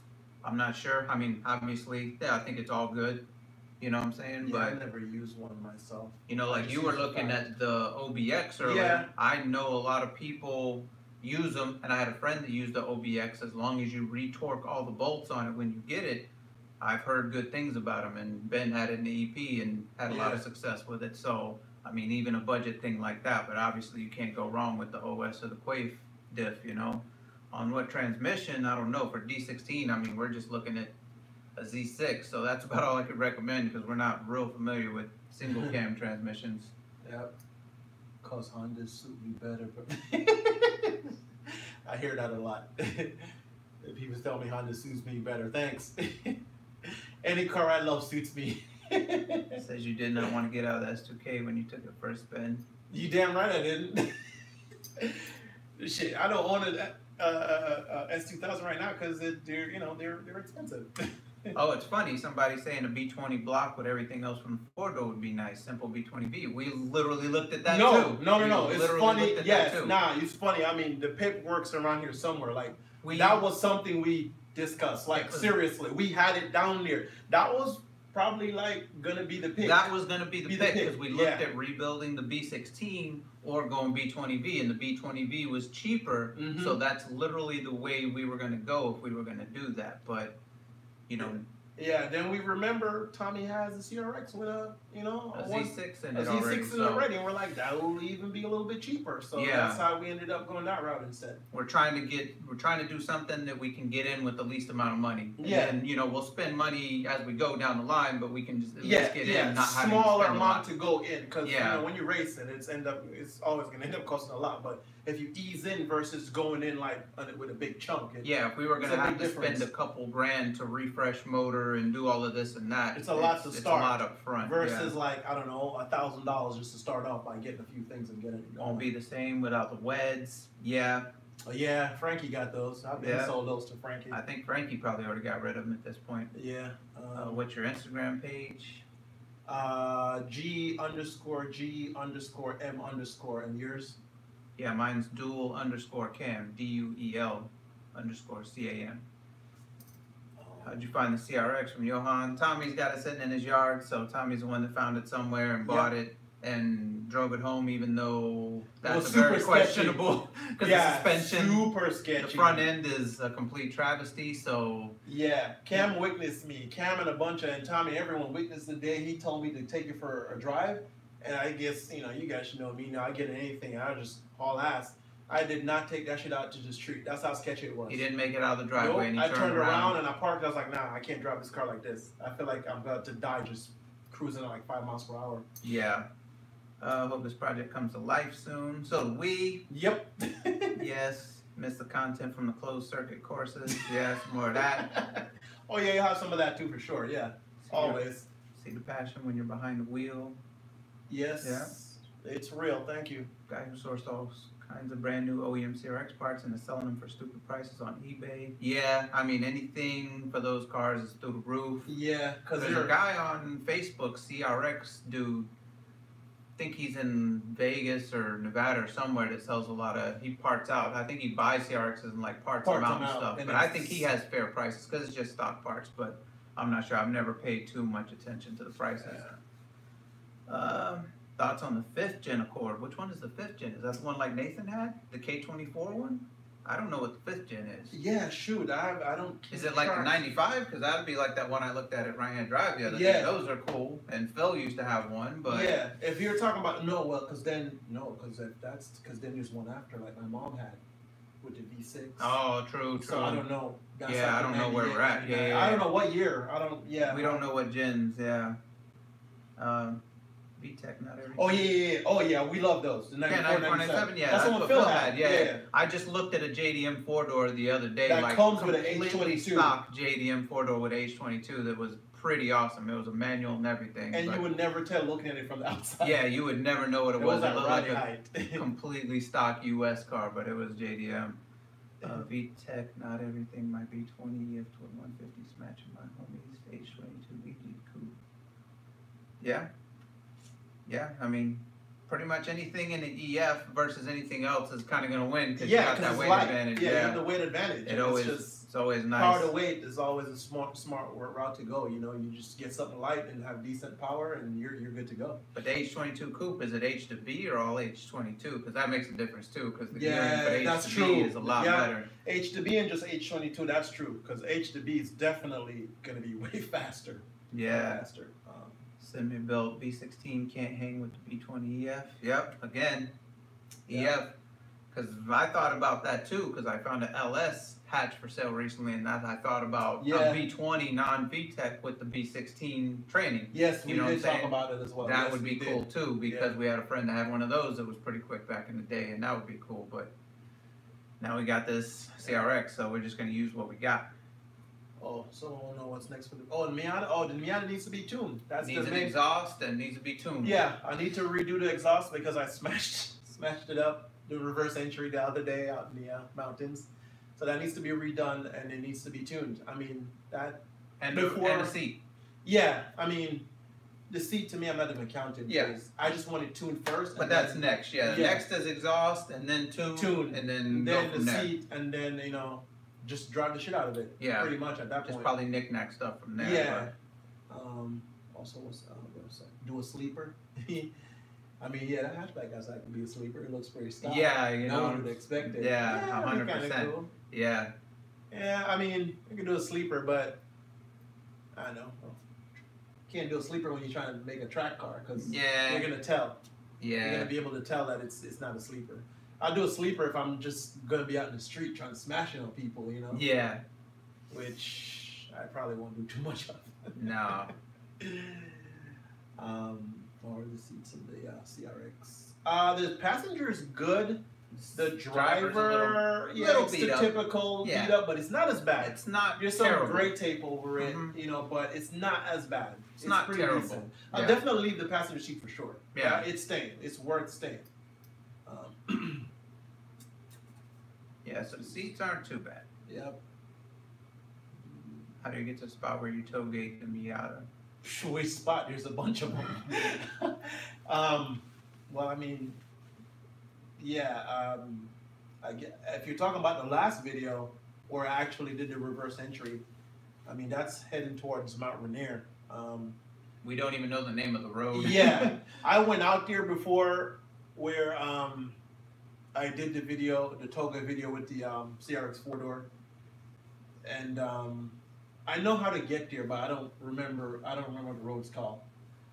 I'm not sure. I mean, obviously, yeah, I think it's all good. You know what I'm saying? Yeah, But I've never used one myself. you know, I like just you were use the looking five. at the OBX earlier. Yeah. I know a lot of people use them, and I had a friend that used the OBX. As long as you retorque all the bolts on it when you get it, I've heard good things about them. And Ben had it in the EP and had a lot of Yeah. success with it. So I mean, even a budget thing like that. But obviously, you can't go wrong with the OS or the Quaif diff. You know, on what transmission, I don't know. For D16, I mean, we're just looking at a Z6, so that's about all I could recommend because we're not real familiar with single cam transmissions. Yep. Cause Hondas suit me better, but I hear that a lot. People tell me Honda suits me better. Thanks. Any car I love suits me. Says you did not want to get out of the S2K when you took it first spin. You damn right I didn't. Shit, I don't own an S2000 right now because they're expensive. Oh, it's funny. Somebody saying a B20 block with everything else from the four-door would be nice. Simple B20V. We literally looked at that too. No. It's funny. Yes, that it's funny. I mean, the paperwork's around here somewhere. Like too. that was something we discussed. Like seriously, we had it down there. That was probably like gonna be the pick. That was gonna be the pick because we looked at rebuilding the B16 or going B20V, and the B20V was cheaper. Mm-hmm. So that's literally the way we were gonna go if we were gonna do that. But you know. Yeah, then we remember Tommy has a CRX with a Z6 in a it Z6 already. in it already, and we're like, that will even be a little bit cheaper. So that's how we ended up going that route instead. We're trying to do something that we can get in with the least amount of money. And we'll spend money as we go down the line, but we can just at least get in, not having to smaller spend amount to go in, because when you race it, it's always gonna end up costing a lot. But if you ease in versus going in like with a big chunk, if we were gonna have to spend a couple grand to refresh motor and do all of this and that, it's a lot to start. It's a lot up front. Versus like, I don't know, $1,000 just to start off by getting a few things and getting it going. Won't be the same without the weds. Oh yeah, Frankie got those. I've been sold those to Frankie. I think Frankie probably already got rid of them at this point. Yeah. What's your Instagram page? G_G_M_, and yours? Yeah, mine's dual_cam, DUEL_CAM. How'd you find the CRX from Johan? Tommy's got it sitting in his yard, so Tommy's the one that found it somewhere and bought it and drove it home, even though that's very questionable because the suspension, super sketchy. The front end is a complete travesty. So Cam witnessed me. Cam and Tommy, everyone witnessed the day he told me to take it for a drive, and I guess you guys should know me. I get anything, I just haul ass. I did not take that shit out to the street. That's how sketchy it was. He didn't make it out of the driveway. And he I turned around and I parked. I was like, nah, I can't drive this car like this. I feel like I'm about to die just cruising at like 5 miles per hour. Yeah. Hope this project comes to life soon. So do we. Yep. Yes. Miss the content from the closed circuit courses. Yes, more of that. Oh yeah, you'll have some of that too for sure. Yeah. Always. See the passion when you're behind the wheel. Yes. Yeah. It's real. Thank you. Guy who sourced all kinds of brand new OEM CRX parts and is selling them for stupid prices on eBay. Yeah, I mean, anything for those cars is through the roof. Yeah, because there's a guy on Facebook, CRX dude, think he's in Vegas or Nevada or somewhere that sells a lot of, he parts out. I think he buys CRXs and like parts them out and stuff. But I think he has fair prices because it's just stock parts, but I'm not sure. I've never paid too much attention to the prices. Thoughts on the 5th gen Accord? Which one is the 5th gen? Is that the one like Nathan had? The K24 one? I don't know what the 5th gen is. Yeah, shoot, I don't. Is it like the 95? Because that'd be like that one I looked at Right Hand Drive the other day. Those are cool. And Phil used to have one, but if you're talking about because then there's one after like my mom had with the V6. Oh, true. So I don't know. That's I don't know where we're at. Yeah, I don't know what year. I don't. Yeah. We don't know what gens. Yeah. VTEC, not everything. Oh yeah, we love those. The 94, 97, yeah. That's the one Phil had. Yeah. I just looked at a JDM 4-door the other day. That like comes with an H22. Stock JDM 4-door with H22 that was pretty awesome. It was a manual and everything. And you would never tell looking at it from the outside. Yeah, you would never know what it was. It looked like a completely stock US car, but it was JDM. VTEC, not everything. My B20 F150 matching my homies. H22 VG coupe. Yeah. Yeah, I mean, pretty much anything in the EF versus anything else is kind of going to win because Yeah, you got because that it's weight light. advantage. Yeah, you have the weight advantage. It and always, it's always nice. power to weight is always a smart route to go. You know, you just get something light and have decent power, and you're good to go. But the H22 coupe, is it H to B or all H22? Because that makes a difference too. Because the Yeah, gearing for the H that's to true. B is a lot better. H to B and just H22, that's true. Because H to B is definitely going to be way faster. Yeah. Faster. Semi-built B16 can't hang with the B20 EF. Yep, again, Yeah. EF. Because I thought about that too, because I found an LS hatch for sale recently, and that I thought about a B20 non-VTEC with the B16 training. Yes, we did talk saying? about it as well. That yes, would be cool too, because we had a friend that had one of those that was pretty quick back in the day, and that would be cool. But now we got this CRX, so we're just going to use what we got. Oh, so I don't know what's next for the. Oh, the Miata. Oh, the Miata needs to be tuned. That's needs the an exhaust and needs to be tuned. Yeah, I need to redo the exhaust because I smashed it up the reverse entry the other day out in the mountains. So that needs to be redone and it needs to be tuned. I mean that. And the seat. Yeah, I mean, the seat to me, I'm not an accountant. Yeah. I just want it tuned first. But that's next. Yeah. Next is exhaust and then tune and then go from the there. seat and then just drive the shit out of it. Yeah. Pretty much at that point. Just probably knick-knack stuff from there. Yeah. Also, do a sleeper. I mean, yeah, that hatchback guys can be a sleeper. It looks pretty stylish. Yeah, no one would expect it. Yeah, 100%. Cool. Yeah. Yeah, I mean, you can do a sleeper, but I don't know. Can't do a sleeper when you're trying to make a track car because you're gonna tell. Yeah. You're gonna be able to tell that it's not a sleeper. I'll do a sleeper if I'm just gonna be out in the street trying to smash it on people, you know. Yeah. Which I probably won't do too much of. No. Or the seats in the CRX. The passenger's good. The driver, it's the typical beat up, but it's not as bad. It's not. There's some gray tape over it, but it's not as bad. It's not pretty terrible. Decent. I'll definitely leave the passenger seat for sure. Yeah, it's staying. It's worth staying. Yeah, so the seats aren't too bad. Yep. How do you get to the spot where you tailgate the Miata? Which spot? There's a bunch of them. Well, I mean, yeah. If you're talking about the last video where I actually did the reverse entry, I mean that's heading towards Mount Rainier. We don't even know the name of the road. Yeah, I went out there before where I did the video, the Toga video with the CRX 4-door, and I know how to get there, but I don't remember what the road's called.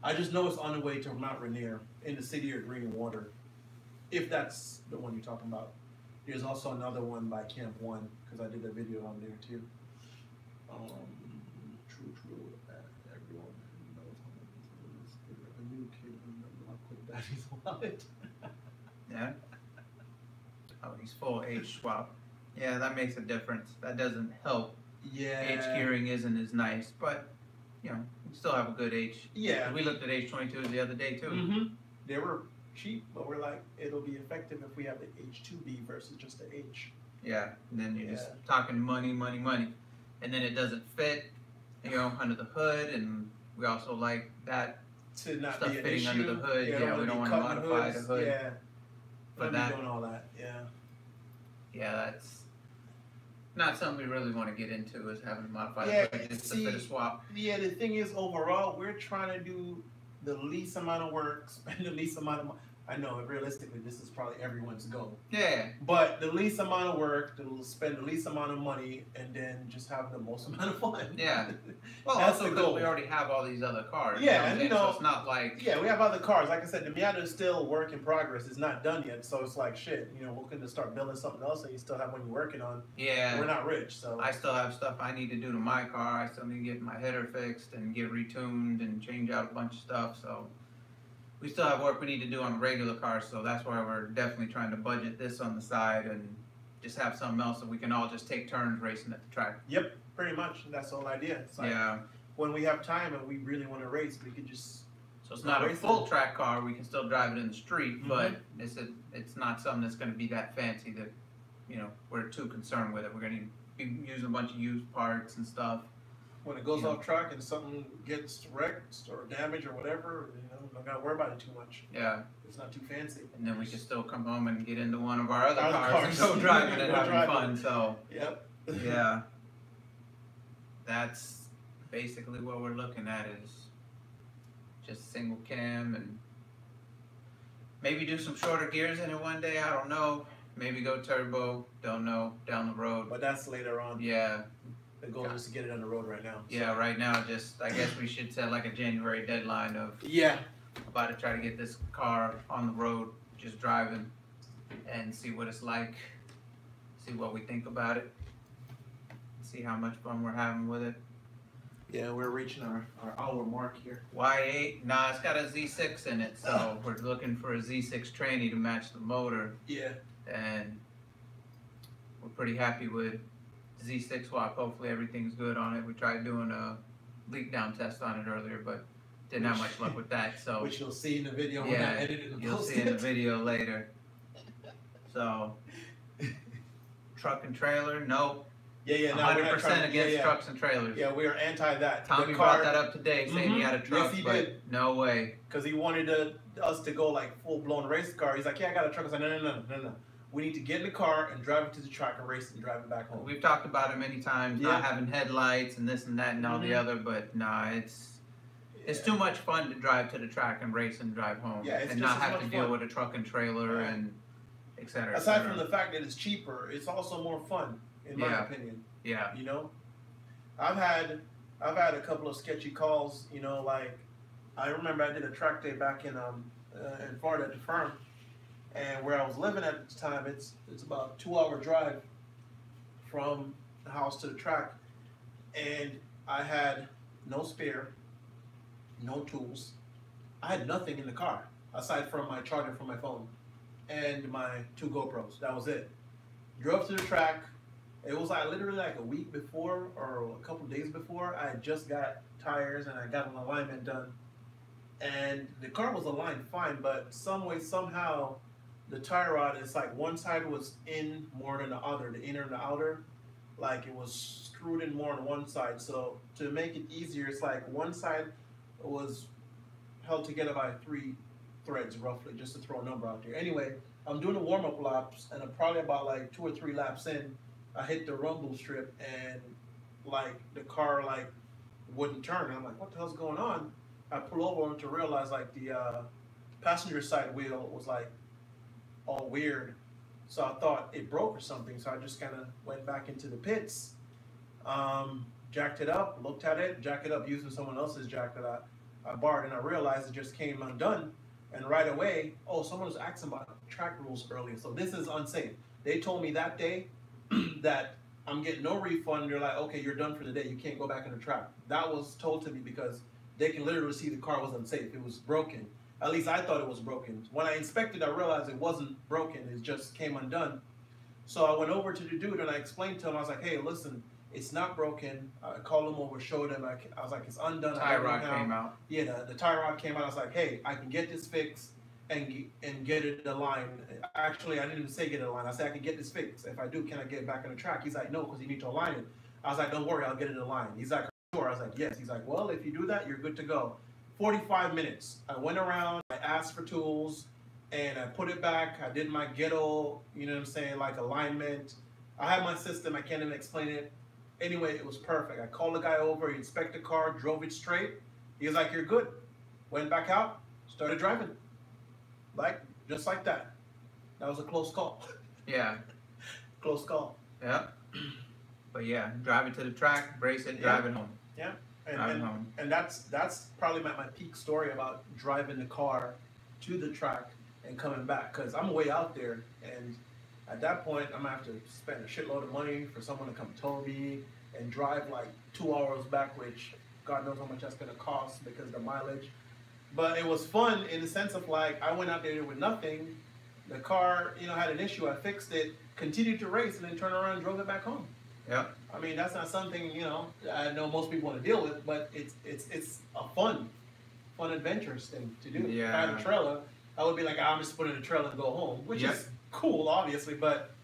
I just know it's on the way to Mount Rainier in the city of Green Water, if that's the one you're talking about. There's also another one by Camp One because I did a video on there too. True. Everyone knows a new kid I'll put Daddy's wallet. Yeah. Oh, he's full H swap. Yeah, that makes a difference. That doesn't help. Yeah. H gearing isn't as nice, but we still have a good H. Yeah. We looked at H22s the other day too. Mm-hmm. They were cheap, but we're like, it'll be effective if we have the H2B versus just the H. Yeah. And then you're just talking money. And then it doesn't fit, under the hood, and we also like that to not stuff be an fitting issue. under the hood. Yeah, we don't want to modify the hood. Yeah. But doing all that. Yeah. Yeah, that's not something we really want to get into, is having to modify the hood just to fit a swap. Yeah, the thing is, overall, we're trying to do the least amount of work, spend the least amount of money. I know, realistically, this is probably everyone's goal. Yeah. But the least amount of work, to spend the least amount of money, and then just have the most amount of fun. Yeah. Well, that's also the goal. We already have all these other cars. Yeah, and so it's not like. Yeah, we have other cars. Like I said, the Miata is still work in progress. It's not done yet, so it's like shit. We're going to start building something else, and you still have one you're working on. Yeah. We're not rich, so. I still have stuff I need to do to my car. I still need to get my header fixed and get retuned and change out a bunch of stuff. So. We still have work we need to do on regular cars, so that's why we're definitely trying to budget this on the side and just have something else so we can all just take turns racing at the track. Yep, pretty much. That's the whole idea. It's like when we have time and we really want to race, we can just. So it's not a full track car. We can still drive it in the street, but it's not something that's going to be that fancy that we're too concerned with it. We're going to be using a bunch of used parts and stuff. when it goes You know. off track and something gets wrecked or damaged or whatever, don't gotta worry about it too much. Yeah. It's not too fancy. And then we can still come home and get into one of our other Other cars and go driving and Go having driving. fun. So Yep. yeah, that's basically what we're looking at is just single cam and maybe do some shorter gears in it one day. I don't know. Maybe go turbo. Don't know. Down the road. But that's later on. Yeah. The goal is to get it on the road right now. So. Yeah. Right now, just I guess we should set like a January deadline of. Yeah. About to try to get this car on the road, just driving, and see what it's like. See what we think about it. See how much fun we're having with it. Yeah, we're reaching our hour mark here. Y8, nah, it's got a Z6 in it, so we're looking for a Z6 tranny to match the motor. Yeah. And we're pretty happy with Z6 swap. Hopefully everything's good on it. We tried doing a leak down test on it earlier, but didn't have much luck with that. So which you'll see in the video yeah, when I edit it and you'll post see it. in the video later. So truck and trailer, nope. Yeah, no, 100% against trucks and trailers. Yeah, we are anti that. Tommy brought that up today, saying he had a truck, yes, he but did. no way. Because he wanted us to go like full-blown race car. He's like, yeah, I got a truck. I said, no. We need to get in the car and drive it to the track and race and drive it back home. We've talked about it many times, not having headlights and this and that and all the other, but nah, it's too much fun to drive to the track and race and drive home, and not have to deal with a truck and trailer and et cetera. Aside from the fact that it's cheaper, it's also more fun, in my opinion. Yeah. I've had a couple of sketchy calls. Like I remember I did a track day back in Florida at the firm, and where I was living at the time, it's about a 2-hour drive from the house to the track, and I had no spare, no tools. I had nothing in the car aside from my charger from my phone and my 2 GoPros. That was it. Drove to the track. It was literally like a week before or a couple days before. I had just got tires and I got an alignment done. And the car was aligned fine, but some way, somehow, the tie rod is like one side was in more than the other, the inner and the outer. Like it was screwed in more on one side. So to make it easier, it's like one side was held together by 3 threads roughly, just to throw a number out there. Anyway, I'm doing the warm-up laps, and I'm probably about like 2 or 3 laps in, I hit the rumble strip, and like the car like wouldn't turn. And I'm like, what the hell's going on? I pull over to realize like the passenger side wheel was like all weird. So I thought it broke or something. So I just kind of went back into the pits, jacked it up, looked at it, jacked it up using someone else's jack that I borrowed, and I realized it just came undone. And right away, someone was asking about track rules earlier. So this is unsafe. They told me that day that I'm getting no refund. They're like, okay, you're done for the day. You can't go back on the track. That was told to me because they can literally see the car was unsafe. It was broken. At least I thought it was broken. When I inspected, I realized it wasn't broken. It just came undone. So I went over to the dude and I explained to him. I was like, hey, listen, it's not broken. I called him over, showed him. I was like, it's undone. Tie rod came out. Yeah, the tie rod came out. I was like, hey, I can get this fixed and get it aligned. Actually, I didn't even say get it aligned. I said I can get this fixed. If I do, can I get it back on the track? He's like, no, because you need to align it. I was like, don't worry, I'll get it aligned. He's like, sure. I was like, yes. He's like, well, if you do that, you're good to go. 45 minutes. I went around, I asked for tools, and I put it back. I did my ghetto, like alignment. I had my system. I can't even explain it. Anyway, it was perfect. I called the guy over. He inspected the car, drove it straight. He was like, you're good. Went back out, started driving. Just like that. That was a close call. Yeah. Close call. Yeah. But yeah, drive it to the track, brace it, drive it home. Yeah. And that's probably my peak story about driving the car to the track and coming back, because I'm way out there, and at that point I'm gonna have to spend a shitload of money for someone to come tow me and drive like 2 hours back, which God knows how much that's gonna cost because of the mileage. But it was fun in the sense of like I went out there with nothing. The car, had an issue. I fixed it, continued to race, and then turned around and drove it back home. Yeah. I mean, that's not something I know most people want to deal with, but it's a fun adventurous thing to do. Yeah. If I had a trailer, I would be like, I'm just putting a trailer and go home, which is cool, obviously, but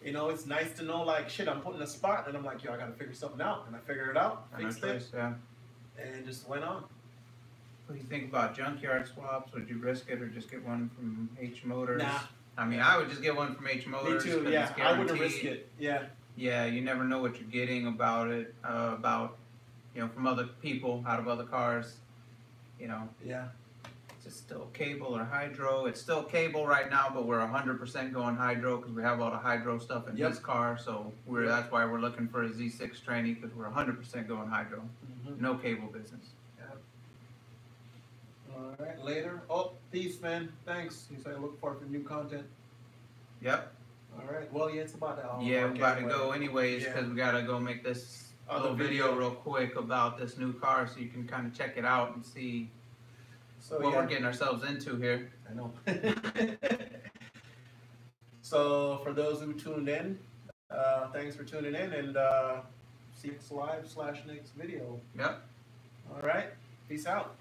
you know, it's nice to know, like, shit, I'm put in a spot, and I'm like, yo, I gotta figure something out, and I figured it out, fixed it, Yeah. and just went on. What do you think about junkyard swaps? Would you risk it or just get one from H Motors? Nah. I mean, I would just get one from H Motors. Me too. Yeah, I wouldn't risk it. Yeah. Yeah, you never know what you're getting about it, you know, from other people out of other cars. You know. Yeah. Is it still cable or hydro? It's still cable right now, but we're 100% going hydro because we have all the hydro stuff in this car. So that's why we're looking for a Z6 tranny because we're 100% going hydro. No cable business. All right, later. Oh, peace, man. Thanks. You said I look forward to new content. Yep. All right. Well, yeah, it's about that. Yeah, we're about to go anyways because we gotta go make this little video real quick about this new car so you can kind of check it out and see what we're getting ourselves into here. I know. So for those who tuned in, thanks for tuning in, and see you next live / next video. Yep. All right. Peace out.